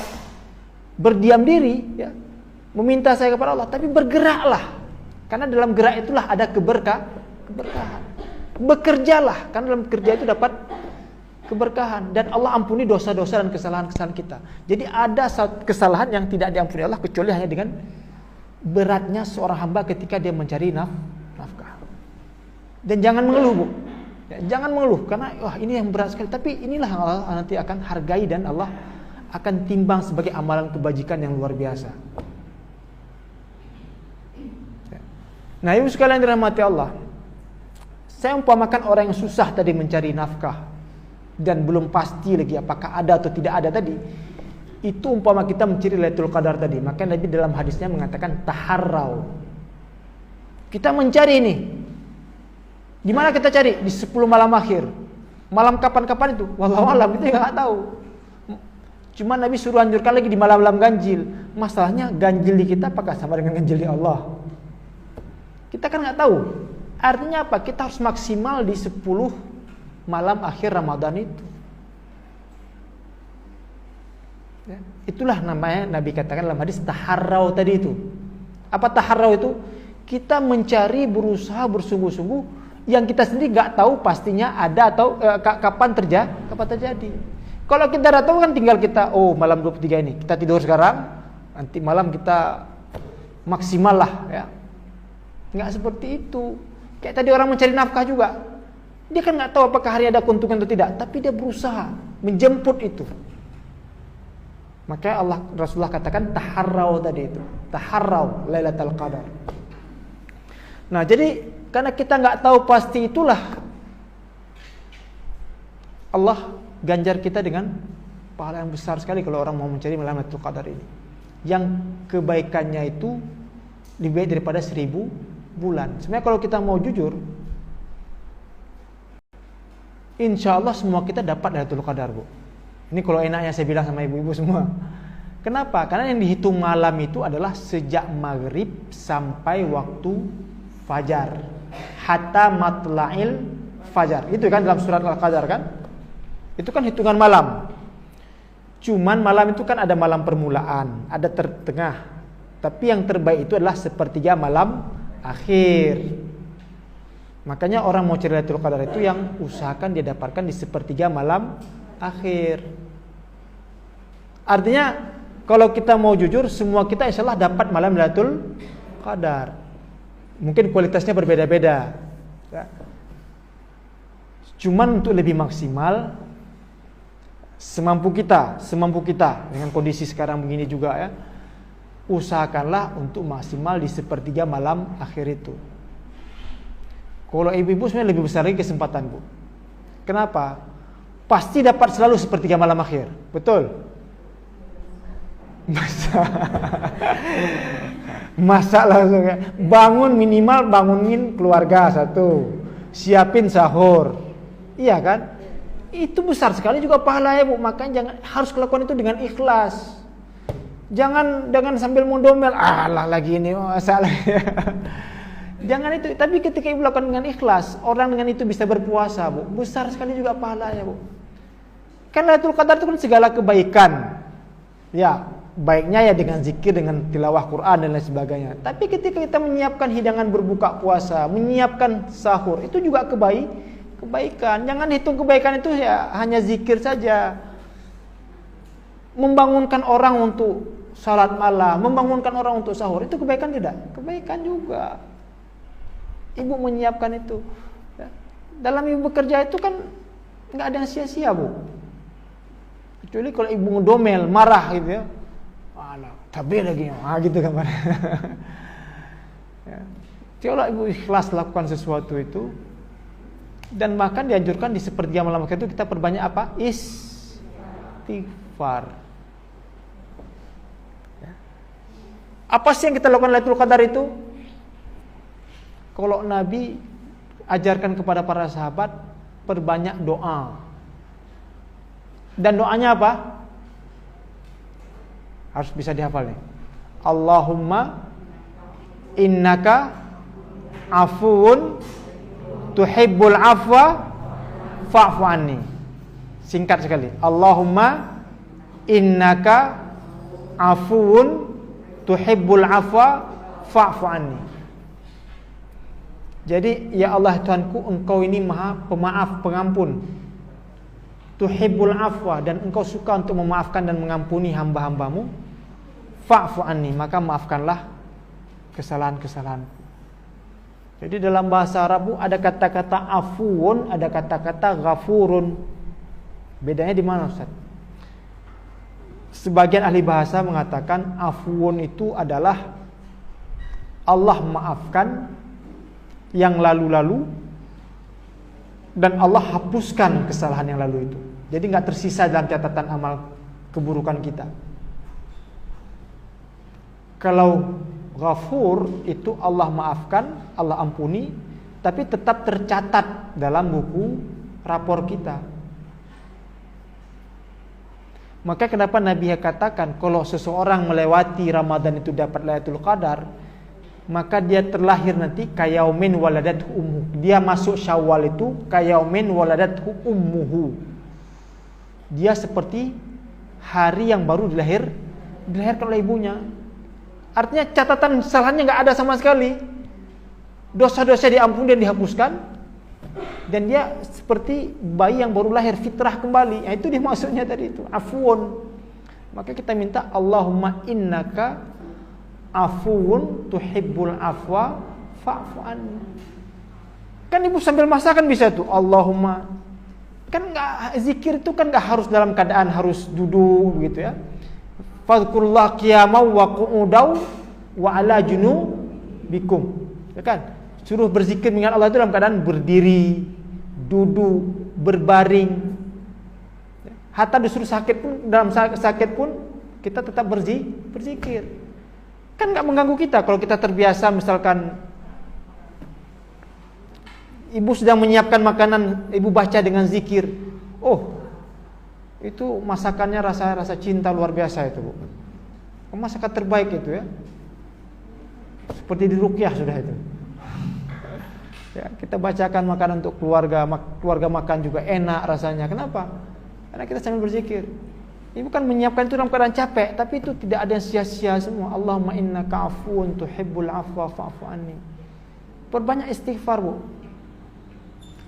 berdiam diri, ya, meminta saya kepada Allah, tapi bergeraklah. Karena dalam gerak itulah ada keberkahan. Bekerjalah, karena dalam kerja itu dapat keberkahan, dan Allah ampuni dosa-dosa dan kesalahan-kesalahan kita. Jadi ada kesalahan yang tidak diampuni Allah kecuali hanya dengan beratnya seorang hamba ketika dia mencari nafkah. Dan jangan mengeluh, Bu. Ya, jangan mengeluh karena wah ini yang berat sekali, tapi inilah yang Allah nanti akan hargai dan Allah akan timbang sebagai amalan kebajikan yang luar biasa. Nah, ibu sekalian dirahmati Allah, saya umpamakan orang yang susah tadi mencari nafkah dan belum pasti lagi apakah ada atau tidak ada tadi. Itu umpama kita mencari Lailatul Qadar tadi. Maka Nabi dalam hadisnya mengatakan taharrau. Kita mencari ini. Di mana kita cari? Di 10 malam akhir. Malam kapan-kapan itu? Wallahu alam, itu enggak tahu. Cuma Nabi suruh anjurkan lagi di malam-malam ganjil. Masalahnya ganjil di kita apakah sama dengan ganjil di Allah? Kita kan enggak tahu. Artinya apa? Kita harus maksimal di 10 malam akhir Ramadan itu. Ya, itulah namanya Nabi katakan dalam hadis taharrau tadi itu. Apa taharrau itu? Kita mencari, berusaha bersungguh-sungguh yang kita sendiri nggak tahu pastinya ada atau kapan terjadi. Kalau kita udah tahu kan tinggal kita, oh malam 23 ini kita tidur sekarang, nanti malam kita maksimal lah, ya. Nggak seperti itu. Kayak tadi orang mencari nafkah juga, dia kan nggak tahu apakah hari ada keuntungan atau tidak, tapi dia berusaha menjemput itu. Maka Rasulullah katakan taharrau tadi itu, taharrau Lailatul Qadar. Nah, jadi karena kita nggak tahu pasti itulah Allah ganjar kita dengan pahala yang besar sekali kalau orang mau mencari malam Lailatul Qadar ini. Yang kebaikannya itu lebih baik daripada 1000 bulan. Sebenarnya kalau kita mau jujur, insya Allah semua kita dapat Lailatul Qadar, Bu. Ini kalau enaknya saya bilang sama ibu-ibu semua. Kenapa? Karena yang dihitung malam itu adalah sejak maghrib sampai waktu fajar, hatta matla'il fajar. Itu kan dalam surat Al-Qadar kan? Itu kan hitungan malam. Cuman malam itu kan ada malam permulaan, ada tengah. Tapi yang terbaik itu adalah sepertiga malam akhir. Makanya orang mau cari Lailatul Qadar itu yang usahakan dia dapatkan di sepertiga malam akhir. Artinya kalau kita mau jujur, semua kita insyaallah dapat malam Lailatul Qadar. Mungkin kualitasnya berbeda-beda, ya. Cuman untuk lebih maksimal, semampu kita dengan kondisi sekarang begini juga, ya, usahakanlah untuk maksimal di sepertiga malam akhir itu. Kalau ibu-ibu sebenarnya lebih besar lagi kesempatan, Bu. Kenapa? Pasti dapat selalu sepertiga malam akhir. Betul? Masalah bangun, minimal bangunin keluarga satu, siapin sahur, iya kan? Itu besar sekali juga pahalanya, Bu. Makanya jangan, harus lakukan itu dengan ikhlas. Jangan sambil mundomel, alah lagi ini masalah. Jangan itu. Tapi ketika ibu lakukan dengan ikhlas, orang dengan itu bisa berpuasa, Bu. Besar sekali juga pahalanya, Bu. Kan Lailatul Qadar itu kan segala kebaikan. Ya, baiknya ya dengan zikir, dengan tilawah Quran dan lain sebagainya. Tapi ketika kita menyiapkan hidangan berbuka puasa, menyiapkan sahur, itu juga kebaikan. Jangan hitung kebaikan itu ya hanya zikir saja. Membangunkan orang untuk salat malam, membangunkan orang untuk sahur, itu kebaikan tidak? Kebaikan juga. Ibu menyiapkan itu. Dalam ibu bekerja itu kan nggak ada yang sia-sia, Bu. Kecuali kalau ibu ngedomel, marah gitu ya. Alah, tapi lagi, gitu kan. Ya. Coba ibu ikhlas lakukan sesuatu itu. Dan bahkan dianjurkan di sepertiga malam akhir itu kita perbanyak apa? Istighfar. Ya. Apa sih yang kita lakukan Lailatul Qadar itu? Kalau Nabi ajarkan kepada para sahabat, perbanyak doa. Dan doanya apa? Harus bisa dihafal nih. Allahumma innaka afuun tuhibbul afwa fa'fu anni. Singkat sekali. Allahumma innaka afuun tuhibbul afwa fa'fu anni. Jadi ya Allah Tuhanku, Engkau ini Maha Pemaaf, Pengampun. Tuhibbul afwa, dan Engkau suka untuk memaafkan dan mengampuni hamba-hambamu. Fa'fu anni, maka maafkanlah kesalahan-kesalahanku. Jadi dalam bahasa Arab ada kata-kata afuun, ada kata-kata ghafurun. Bedanya di mana, Ustaz? Sebagian ahli bahasa mengatakan afuun itu adalah Allah maafkan yang lalu-lalu dan Allah hapuskan kesalahan yang lalu itu. Jadi nggak tersisa dalam catatan amal keburukan kita. Kalau Ghafur itu Allah maafkan, Allah ampuni, tapi tetap tercatat dalam buku rapor kita. Maka kenapa Nabi katakan kalau seseorang melewati Ramadan itu dapat Lailatul Qadar, maka dia terlahir nanti kayaumin waladathu ummuhu. Dia masuk Syawal itu kayaumin waladathu ummuhu. Dia seperti hari yang baru dilahirkan oleh ibunya. Artinya catatan kesalahannya nggak ada sama sekali. Dosa-dosa diampuni dan dihapuskan. Dan dia seperti bayi yang baru lahir, fitrah kembali. Nah, itu dia maksudnya tadi itu, afuun. Maka kita minta Allahumma innaka afuun tuhibbul afwa fa'fu anni. Kan ibu sambil masak kan bisa tuh Allahumma. Kan nggak, zikir itu kan nggak harus dalam keadaan harus duduk begitu ya. Fadhkurullah qiyaman wa qu'udan wa ala junubikum. Ya kan? Suruh berzikir mengingat Allah itu dalam keadaan berdiri, duduk, berbaring. Hatta disuruh sakit pun, dalam sakit pun kita tetap berzikir. Kan nggak mengganggu kita kalau kita terbiasa, misalkan ibu sedang menyiapkan makanan, ibu baca dengan zikir. Oh, itu masakannya rasa cinta luar biasa itu, Bu. Masakan terbaik itu ya. Seperti di ruqyah sudah itu. Ya, kita bacakan makanan untuk keluarga makan juga enak rasanya. Kenapa? Karena kita sambil berzikir. Ibu kan menyiapkan itu dalam keadaan capek, tapi itu tidak ada yang sia-sia semua. Allahumma innaka afuun tuhibbul afwa fa'fu anni. Perbanyak istighfar, Bu.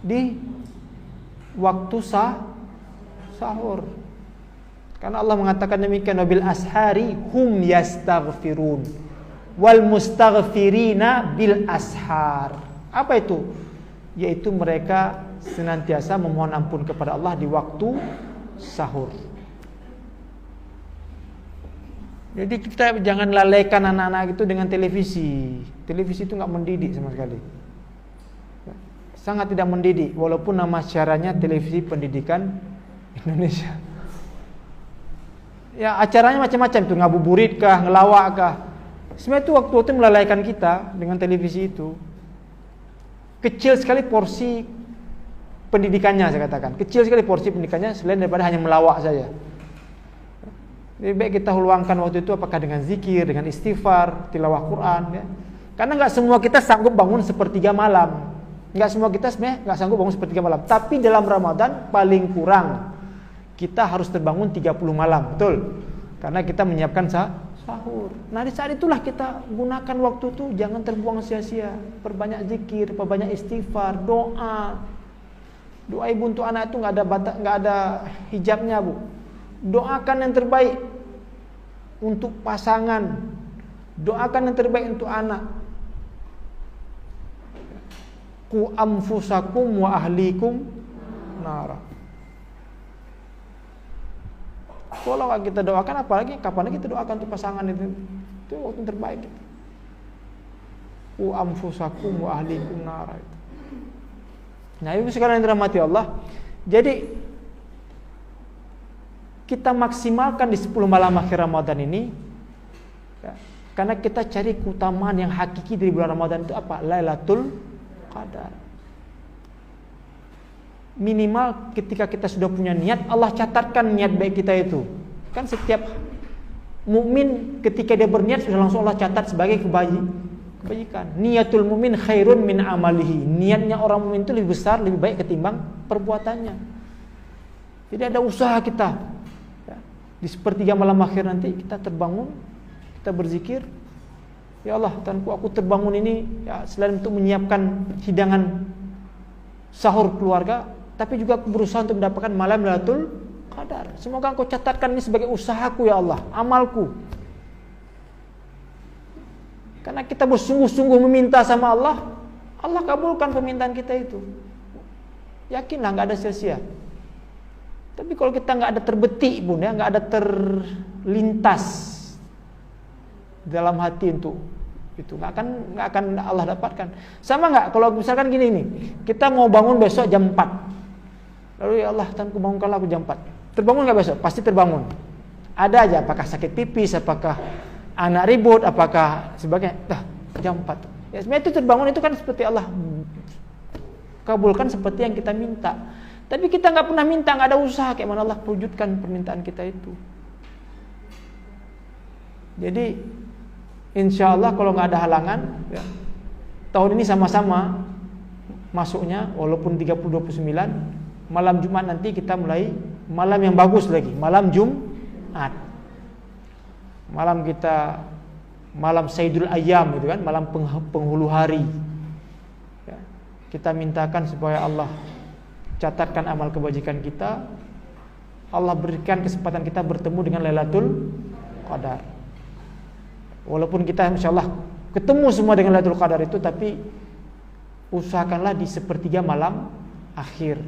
Di waktu sahur. Karena Allah mengatakan demikian, wabil ashari hum yastaghfirun wal mustaghfirina bil ashar. Apa itu? Yaitu mereka senantiasa memohon ampun kepada Allah di waktu sahur. Jadi kita jangan lalaikan anak-anak itu dengan televisi. Televisi itu nggak mendidik sama sekali. Sangat tidak mendidik, walaupun nama acaranya televisi pendidikan Indonesia. Ya acaranya macam-macam tuh, ngabuburit kah, ngelawak kah. Sebenarnya itu waktu itu melalaikan kita dengan televisi itu. Kecil sekali porsi pendidikannya, saya katakan. Kecil sekali porsi pendidikannya selain daripada hanya melawak saja. Lebih baik kita luangkan waktu itu apakah dengan zikir, dengan istighfar, tilawah Quran ya. Karena enggak semua kita sanggup bangun sepertiga malam. Enggak semua kita sebenarnya enggak sanggup bangun sepertiga malam. Tapi dalam Ramadan paling kurang kita harus terbangun 30 malam, betul? Karena kita menyiapkan sahur. Nah di saat itulah kita gunakan waktu itu, jangan terbuang sia-sia. Perbanyak zikir, perbanyak istighfar, doa. Doa ibu untuk anak itu nggak ada hijabnya, Bu. Doakan yang terbaik untuk pasangan, doakan yang terbaik untuk anak. Qu anfusakum wa ahlikum nara. Kalau kita doakan, apalagi kapan kita doakan untuk pasangan itu waktu yang terbaik. Qu anfusakum wa ahlikum nara. Nah, ibu sekarang yang dirahmati Allah. Jadi kita maksimalkan di 10 malam akhir Ramadan ini ya, karena kita cari keutamaan yang hakiki dari bulan Ramadan itu apa? Lailatul Qadar. Minimal ketika kita sudah punya niat, Allah catatkan niat baik kita itu. Kan setiap mukmin ketika dia berniat sudah langsung Allah catat sebagai kebajikan. Niatul mukmin khairun min amalihi. Niatnya orang mukmin itu lebih besar, lebih baik ketimbang perbuatannya. Jadi ada usaha kita. Di sepertiga malam akhir nanti kita terbangun, kita berzikir, ya Allah, Tuhanku, aku terbangun ini ya, selain untuk menyiapkan hidangan sahur keluarga, tapi juga berusaha untuk mendapatkan malam Lailatul Qadar. Semoga Engkau catatkan ini sebagai usahaku ya Allah, amalku. Karena kita bersungguh-sungguh meminta sama Allah, Allah kabulkan permintaan kita itu. Yakinlah nggak ada sia-sia. Tapi kalau kita nggak ada terbetik pun ya, nggak ada terlintas dalam hati untuk itu, nggak akan Allah dapatkan. Sama nggak kalau misalkan gini nih, kita mau bangun besok jam 4, lalu ya Allah, Tuhanku bangunkanlah aku jam 4. Terbangun nggak besok? Pasti terbangun. Ada aja, apakah sakit pipis, apakah anak ribut, apakah sebagainya. Jam 4. Ya sebenarnya itu terbangun itu kan seperti Allah kabulkan seperti yang kita minta. Tapi kita nggak pernah minta, nggak ada usaha kayak mana Allah wujudkan permintaan kita itu. Jadi insya Allah kalau nggak ada halangan ya, tahun ini sama-sama masuknya walaupun 30-29 malam Jumat nanti kita mulai malam yang bagus lagi, malam Jumat. Malam Sayyidul Ayyam gitu kan, malam penghulu hari. Ya, kita mintakan supaya Allah catatkan amal kebajikan kita, Allah berikan kesempatan kita bertemu dengan Lailatul Qadar. Walaupun kita insyaallah ketemu semua dengan Lailatul Qadar itu, tapi usahakanlah di sepertiga malam akhir,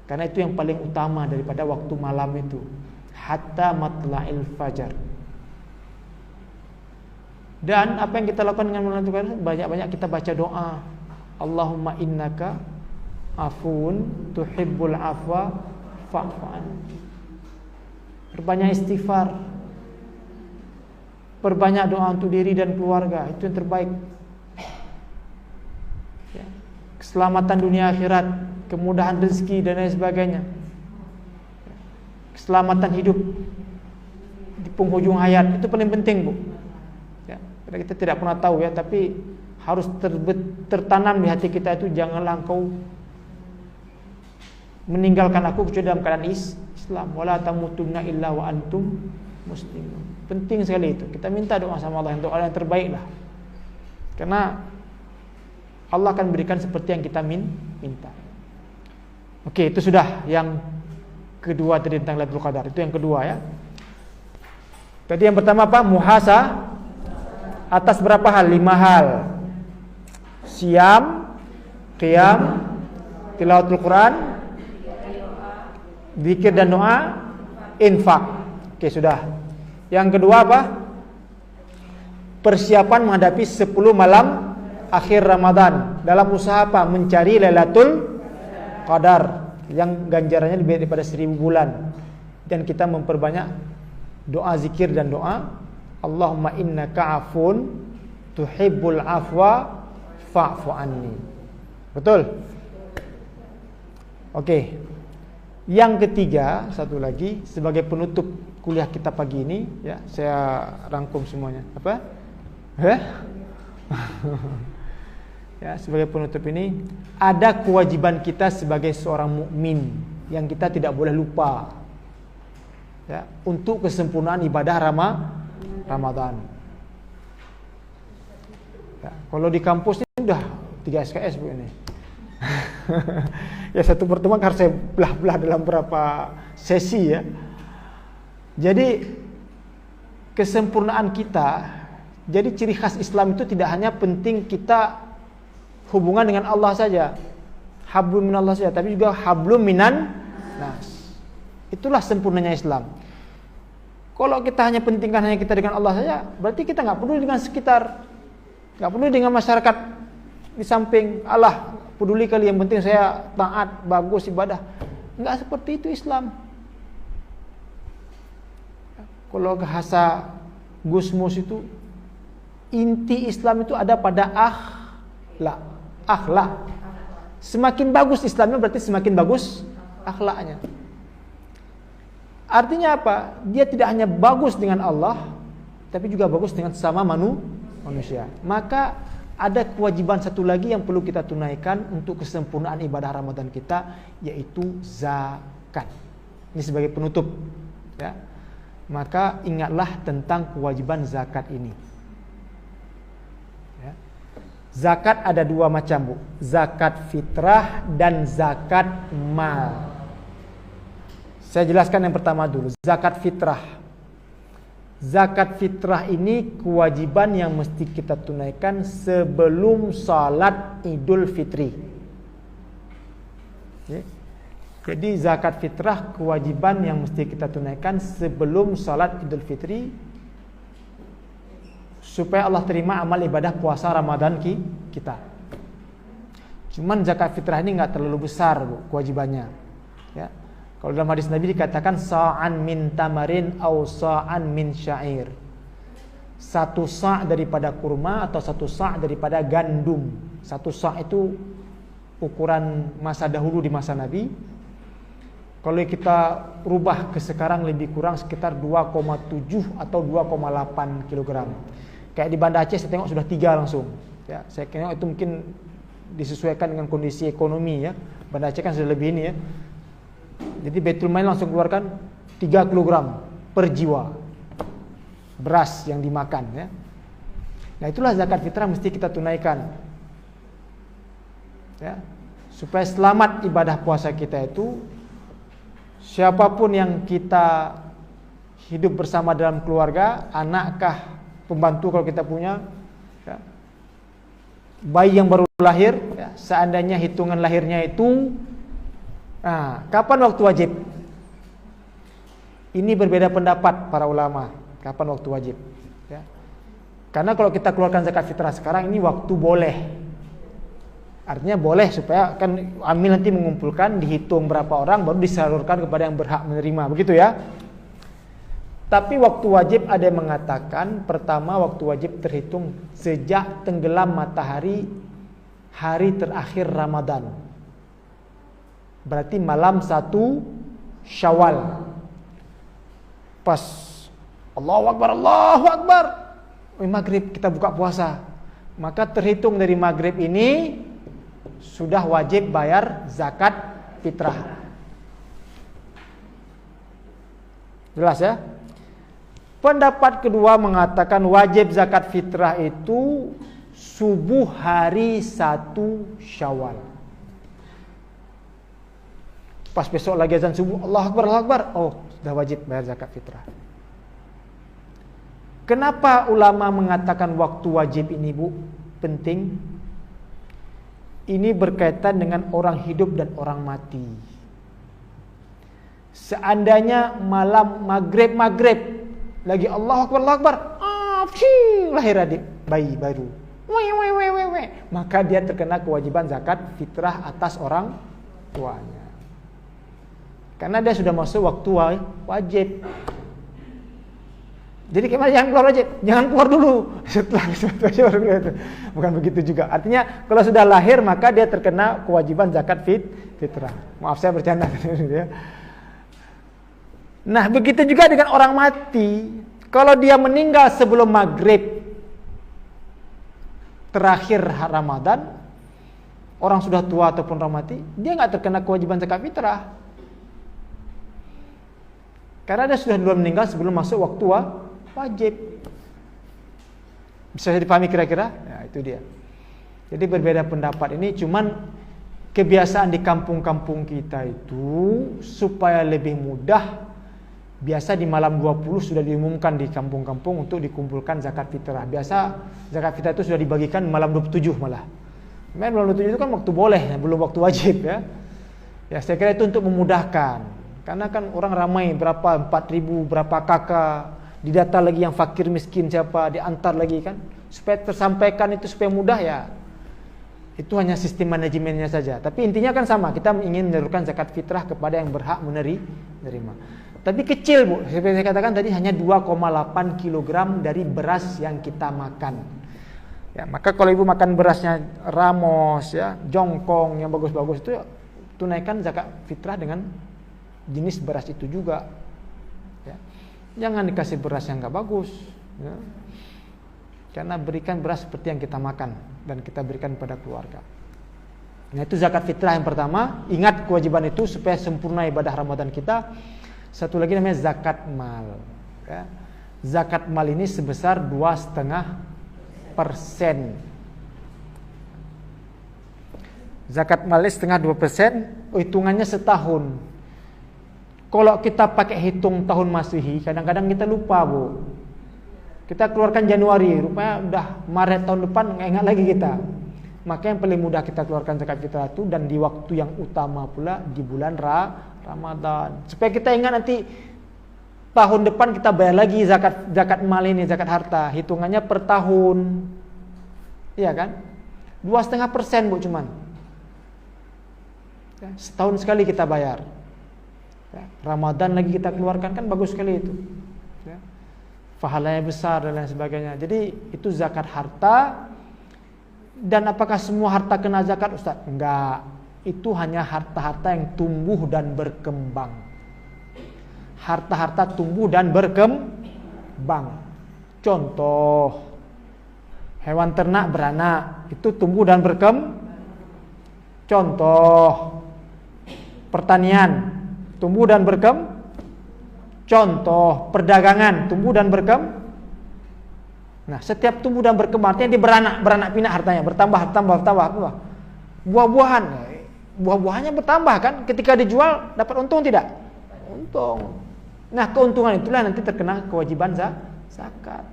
karena itu yang paling utama daripada waktu malam itu, hatta matla'il fajar. Dan apa yang kita lakukan dengan Lailatul Qadar, banyak-banyak kita baca doa, Allahumma innaka afun tuhibbul afwa fa'fan. Perbanyak istighfar, perbanyak doa untuk diri dan keluarga, itu yang terbaik ya. Keselamatan dunia akhirat, kemudahan rezeki dan lain sebagainya, keselamatan hidup di penghujung hayat, itu paling penting Bu ya. Karena kita tidak pernah tahu ya, tapi harus tertanam di hati kita itu, janganlah engkau meninggalkan aku kecuali dalam keadaan Islam. Wala tamutunna illa wa antum muslimun. Penting sekali itu. Kita minta doa sama Allah, doa yang terbaik lah. Karena Allah akan berikan seperti yang kita minta. Oke, itu sudah yang kedua tadi tentang Lailatul Qadar. Itu yang kedua ya. Tadi yang pertama apa? Muhasa atas berapa hal? 5 hal. Siam, qiyam, tilawatul Quran, zikir dan doa, infak. Oke, sudah. Yang kedua apa? persiapan menghadapi 10 malam akhir Ramadan dalam usaha apa? Mencari Lailatul Qadar yang ganjarannya lebih daripada 1000 bulan. Dan kita memperbanyak doa zikir dan doa, Allahumma innaka afun tuhibbul afwa fa'fu anni. Betul? Oke. Yang ketiga, satu lagi sebagai penutup kuliah kita pagi ini, ya, saya rangkum semuanya. Apa? Ya, sebagai penutup ini ada kewajiban kita sebagai seorang mukmin yang kita tidak boleh lupa, ya, untuk kesempurnaan ibadah Ramadan. Ya, kalau di kampus ini udah 3 SKS Bu ini. Ya, satu pertemuan harus saya belah-belah dalam berapa sesi ya. Jadi kesempurnaan kita, jadi ciri khas Islam itu tidak hanya penting kita hubungan dengan Allah saja, hablum minallah saja, tapi juga hablum minan nas. Itulah sempurnanya Islam. Kalau kita hanya pentingkan hanya kita dengan Allah saja, berarti kita nggak peduli dengan sekitar, nggak peduli dengan masyarakat di samping. Allah peduli kali, yang penting saya taat, bagus ibadah. Nggak seperti itu Islam. Kalau bahasa Gusmus itu, inti Islam itu ada pada akhlak. Semakin bagus Islamnya berarti semakin bagus akhlaknya. Artinya apa? Dia tidak hanya bagus dengan Allah, tapi juga bagus dengan sesama manusia. Maka ada kewajiban satu lagi yang perlu kita tunaikan untuk kesempurnaan ibadah Ramadan kita, yaitu zakat. Ini sebagai penutup, ya. Maka ingatlah tentang kewajiban zakat ini. Ya. Zakat ada 2 macam Bu, zakat fitrah dan zakat mal. Saya jelaskan yang pertama dulu, zakat fitrah. Zakat fitrah ini kewajiban yang mesti kita tunaikan sebelum salat Idul Fitri. Ya. Jadi zakat fitrah kewajiban yang mesti kita tunaikan sebelum salat Idul Fitri, supaya Allah terima amal ibadah puasa Ramadan kita. Cuman zakat fitrah ini enggak terlalu besar Bu, kewajibannya. Ya. Kalau dalam hadis Nabi dikatakan sa'an min tamarin au sa'an min syair. 1 sa' daripada kurma atau 1 sa' daripada gandum. 1 sa' itu ukuran masa dahulu di masa Nabi. Kalau kita rubah ke sekarang lebih kurang sekitar 2,7 atau 2,8 kg. Kayak di Banda Aceh saya tengok sudah 3 langsung. Ya, saya tengok itu mungkin disesuaikan dengan kondisi ekonomi ya. Banda Aceh kan sudah lebih ini ya. Jadi Baitul Mal langsung keluarkan 3 kg per jiwa beras yang dimakan ya. Nah, itulah zakat fitrah mesti kita tunaikan. Ya. Supaya selamat ibadah puasa kita itu, siapapun yang kita hidup bersama dalam keluarga, anakkah, pembantu kalau kita punya, ya, bayi yang baru lahir, ya, seandainya hitungan lahirnya itu, nah, kapan waktu wajib? Ini berbeda pendapat para ulama. Kapan waktu wajib? Ya. Karena kalau kita keluarkan zakat fitrah sekarang ini waktu boleh. Artinya boleh supaya kan amil nanti mengumpulkan, dihitung berapa orang, baru disalurkan kepada yang berhak menerima. Begitu ya. Tapi waktu wajib ada yang mengatakan, pertama waktu wajib terhitung sejak tenggelam matahari hari terakhir Ramadan. Berarti malam 1 Syawal. Pas Allahu Akbar, maghrib kita buka puasa. Maka terhitung dari maghrib ini sudah wajib bayar zakat fitrah. Jelas ya? Pendapat kedua mengatakan wajib zakat fitrah itu subuh hari 1 Syawal. Pas besok lagi azan subuh, Allahu Akbar, Allahu Akbar, oh sudah wajib bayar zakat fitrah. Kenapa ulama mengatakan waktu wajib ini Bu penting? Ini berkaitan dengan orang hidup dan orang mati. Seandainya malam maghrib lagi Allahu Akbar, Allahu Akbar, lahir adik bayi baru, maka dia terkena kewajiban zakat fitrah atas orang tuanya. Karena dia sudah masuk waktu wajib. Jadi gimana, jangan keluar wajib, jangan keluar dulu setelah wajib baru keluar itu. Bukan begitu juga. Artinya kalau sudah lahir maka dia terkena kewajiban zakat fitrah. Maaf saya bercanda. Nah begitu juga dengan orang mati. Kalau dia meninggal sebelum maghrib terakhir Ramadan, orang sudah tua ataupun orang mati, dia nggak terkena kewajiban zakat fitrah. Karena dia sudah dulu meninggal sebelum masuk waktu wajib. Bisa dipahami kira-kira? Ya, itu dia. Jadi berbeda pendapat ini, cuman kebiasaan di kampung-kampung kita itu supaya lebih mudah. Biasa di malam 20 sudah diumumkan di kampung-kampung untuk dikumpulkan zakat fitrah. Biasa zakat fitrah itu sudah dibagikan malam 27 malah. Memang malam 27 itu kan waktu boleh, belum waktu wajib ya. Ya saya kira itu untuk memudahkan. Karena kan orang ramai, berapa 4.000, berapa kakak, didata lagi yang fakir miskin siapa, diantar lagi kan. Supaya tersampaikan itu supaya mudah ya. Itu hanya sistem manajemennya saja. Tapi intinya kan sama, kita ingin menyalurkan zakat fitrah kepada yang berhak menerima. Tapi kecil Bu, seperti saya katakan tadi hanya 2,8 kg dari beras yang kita makan. Ya, maka kalau ibu makan berasnya Ramos ya, Jongkong yang bagus-bagus itu tunaikan zakat fitrah dengan jenis beras itu juga. Ya. Jangan dikasih beras yang nggak bagus. Ya. Karena berikan beras seperti yang kita makan dan kita berikan pada keluarga. Nah itu zakat fitrah yang pertama. Ingat kewajiban itu supaya sempurna ibadah Ramadan kita. Satu lagi namanya zakat mal. Ya. Zakat mal ini sebesar 2,5%. Zakat mal ini 0,5%, hitungannya setahun. Kalau kita pakai hitung tahun Masehi, kadang-kadang kita lupa Bu. Kita keluarkan Januari, rupanya udah Maret tahun depan nggak ingat lagi kita. Maka yang paling mudah kita keluarkan zakat fitrah itu dan di waktu yang utama pula di bulan Ramadan. Supaya kita ingat nanti tahun depan kita bayar lagi zakat mal ini, zakat harta. Hitungannya per tahun. Iya kan? 2,5% Bu cuman. Ya, setahun sekali kita bayar. Ya, Ramadan lagi kita keluarkan kan bagus sekali itu. Ya. Pahalanya besar dan lain sebagainya. Jadi itu zakat harta. Dan apakah semua harta kena zakat Ustaz? Enggak. Itu hanya harta-harta yang tumbuh dan berkembang. Harta-harta tumbuh dan berkembang. Contoh, hewan ternak beranak, itu tumbuh dan berkembang. Contoh, pertanian, tumbuh dan berkembang. Contoh, perdagangan, tumbuh dan berkembang. Nah, setiap tumbuh dan berkembang artinya dia beranak pinak hartanya, bertambah. Buah-buahannya bertambah kan? Ketika dijual dapat untung tidak? Untung. Nah, keuntungan itulah nanti terkena kewajiban zakat.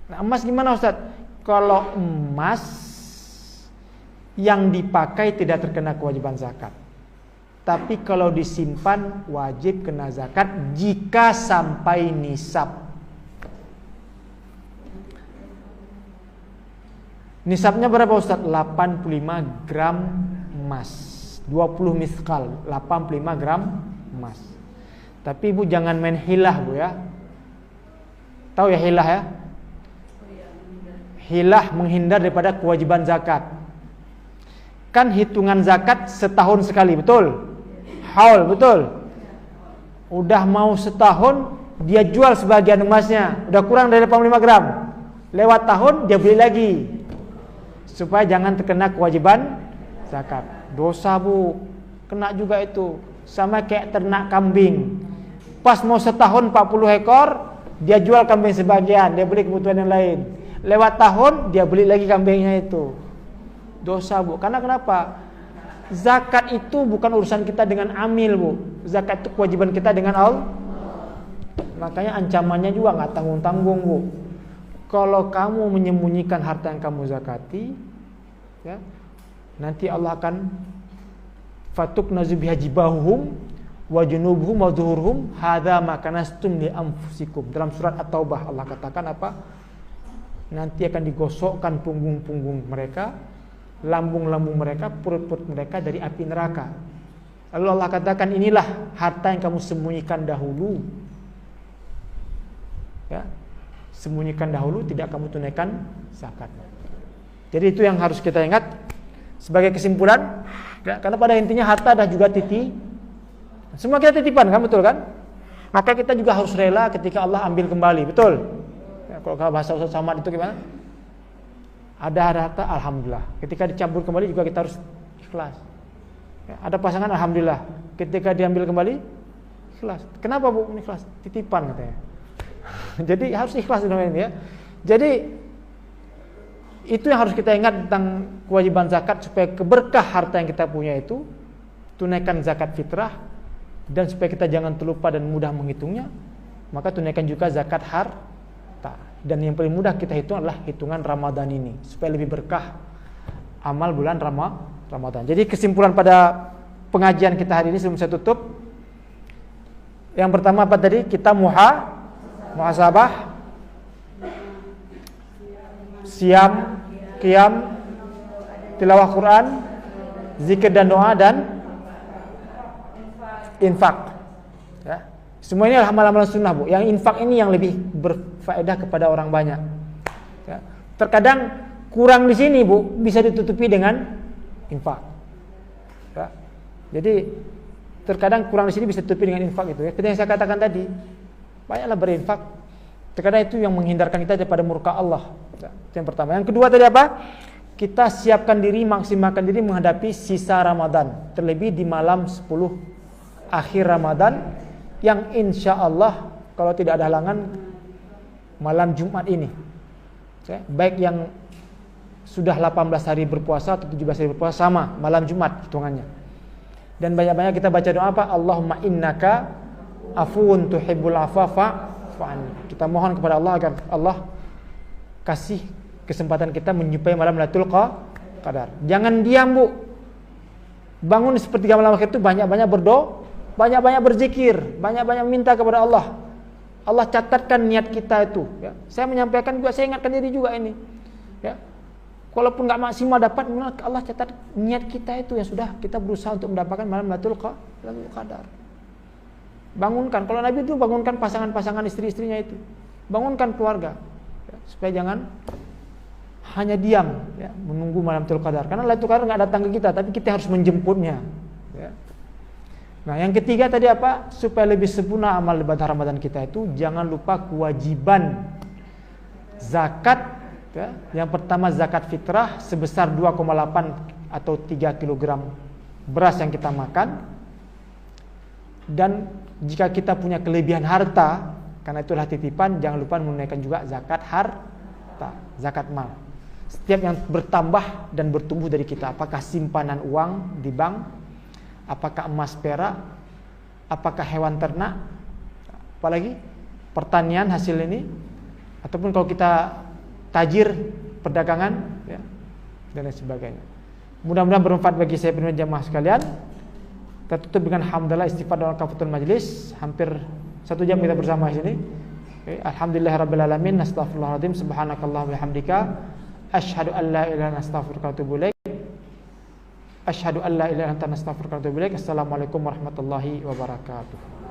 Nah, emas gimana Ustaz? Kalau emas yang dipakai tidak terkena kewajiban zakat. Tapi kalau disimpan wajib kena zakat jika sampai nisab. Nisabnya berapa Ustaz? 85 gram emas. 20 miskal, 85 gram emas. Tapi Ibu jangan main hilah Bu ya. Tahu ya hilah ya? Hilah menghindar daripada kewajiban zakat. Kan hitungan zakat setahun sekali, betul? Haul, betul? Udah mau setahun, dia jual sebagian emasnya, udah kurang dari 85 gram. Lewat tahun, dia beli lagi. Supaya jangan terkena kewajiban zakat. Dosa Bu, kena juga itu. Sama kayak ternak kambing. Pas mau setahun 40 ekor, dia jual kambing sebagian, dia beli kebutuhan yang lain. Lewat tahun, dia beli lagi kambingnya itu. Dosa Bu, karena kenapa? Zakat itu bukan urusan kita dengan amil Bu. Zakat itu kewajiban kita dengan Allah. Makanya ancamannya juga gak tanggung-tanggung Bu. Kalau kamu menyembunyikan harta yang kamu zakati ya, nanti Allah akan fatukna biha jibahum wa junubuhum wa zuhuruhum hadza ma kanastum li anfusikum. Dalam surat At-Taubah Allah katakan apa? Nanti akan digosokkan punggung-punggung mereka, lambung-lambung mereka, perut-perut mereka dari api neraka. Lalu Allah katakan, inilah harta yang kamu sembunyikan dahulu. Ya, sembunyikan dahulu, tidak kamu tunaikan zakat. Jadi itu yang harus kita ingat sebagai kesimpulan. Ya, karena pada intinya harta adalah juga semua kita titipan, kan, betul kan? Maka kita juga harus rela ketika Allah ambil kembali, betul? Ya, kalau bahasa Ustaz Samad itu gimana? Ada harta, alhamdulillah. Ketika dicampur kembali juga kita harus ikhlas. Ya, ada pasangan, alhamdulillah. Ketika diambil kembali, ikhlas. Kenapa bu? Ikhlas, titipan katanya. Jadi harus ikhlas dengan ini ya. Jadi itu yang harus kita ingat tentang kewajiban zakat, supaya keberkah harta yang kita punya itu tunaikan zakat fitrah, dan supaya kita jangan terlupa dan mudah menghitungnya, maka tunaikan juga zakat harta. Dan yang paling mudah kita hitung adalah hitungan Ramadan ini, supaya lebih berkah amal bulan Ramadan. Jadi kesimpulan pada pengajian kita hari ini sebelum saya tutup, yang pertama apa tadi? Kita muhasabah, siam, qiyam, tilawah Quran, zikir dan doa, dan infak. Ya. Semua ini adalah amalan-amalan sunnah bu. Yang infak ini yang lebih berfaedah kepada orang banyak. Ya. Terkadang kurang di sini bu, bisa ditutupi dengan infak. Ya. Jadi terkadang kurang di sini bisa ditutupi dengan infak itu. Ya. Seperti yang saya katakan tadi, banyaklah berinfak. Terkadang itu yang menghindarkan kita daripada murka Allah. Ya. Itu yang pertama. Yang kedua tadi apa? Kita siapkan diri, maksimalkan diri menghadapi sisa Ramadan, terlebih di malam 10 akhir Ramadan, yang insya Allah kalau tidak ada halangan malam Jumat ini. Ya. Baik yang sudah 18 hari berpuasa atau 17 hari berpuasa, sama malam Jumat hitungannya. Dan banyak-banyak kita baca doa apa? Allahumma innaka afuwun tuhibbul afwa fa'anni. Kita mohon kepada Allah agar Allah kasih kesempatan kita menyupai malam Lailatul Qadar. Jangan diam bu. Bangun sepertiga malam akhir itu banyak-banyak berdoa, banyak-banyak berzikir, banyak-banyak minta kepada Allah. Allah catatkan niat kita itu. Ya. Saya menyampaikan juga, saya ingatkan diri juga ini. Ya. Walaupun nggak maksimal dapat, Allah catat niat kita itu yang sudah kita berusaha untuk mendapatkan malam Lailatul Qadar. Bangunkan. Kalau Nabi itu bangunkan pasangan-pasangan istri-istrinya itu, bangunkan keluarga, ya, supaya jangan hanya diam, ya, menunggu malam Lailatul Qadar. Karena Lailatul Qadar nggak datang ke kita, tapi kita harus menjemputnya. Ya. Nah, yang ketiga tadi apa? Supaya lebih sempurna amal ibadah Ramadan kita itu, jangan lupa kewajiban zakat. Ya. Yang pertama zakat fitrah sebesar 2,8 atau 3 kg beras yang kita makan. Dan jika kita punya kelebihan harta, karena itulah titipan, jangan lupa menunaikan juga zakat harta, zakat mal. Setiap yang bertambah dan bertumbuh dari kita, apakah simpanan uang di bank, apakah emas perak, apakah hewan ternak, apalagi pertanian hasil ini, ataupun kalau kita tajir perdagangan, ya, dan lain sebagainya. Mudah-mudahan bermanfaat bagi saya dan jamaah sekalian. Kita tutup dengan hamdalah, istighfar dan kafatul majlis. Hampir 1 jam kita bersama di sini. Alhamdulillahirabbil alamin, astaghfirullahaladzim, subhanakallahumma wa bihamdika, asyhadu an la ilaha illa anta astaghfiruka wa atubu ilaik. Asyhadu an la ilaha illa anta astaghfiruka wa atubu ilaik. Assalamualaikum warahmatullahi wabarakatuh.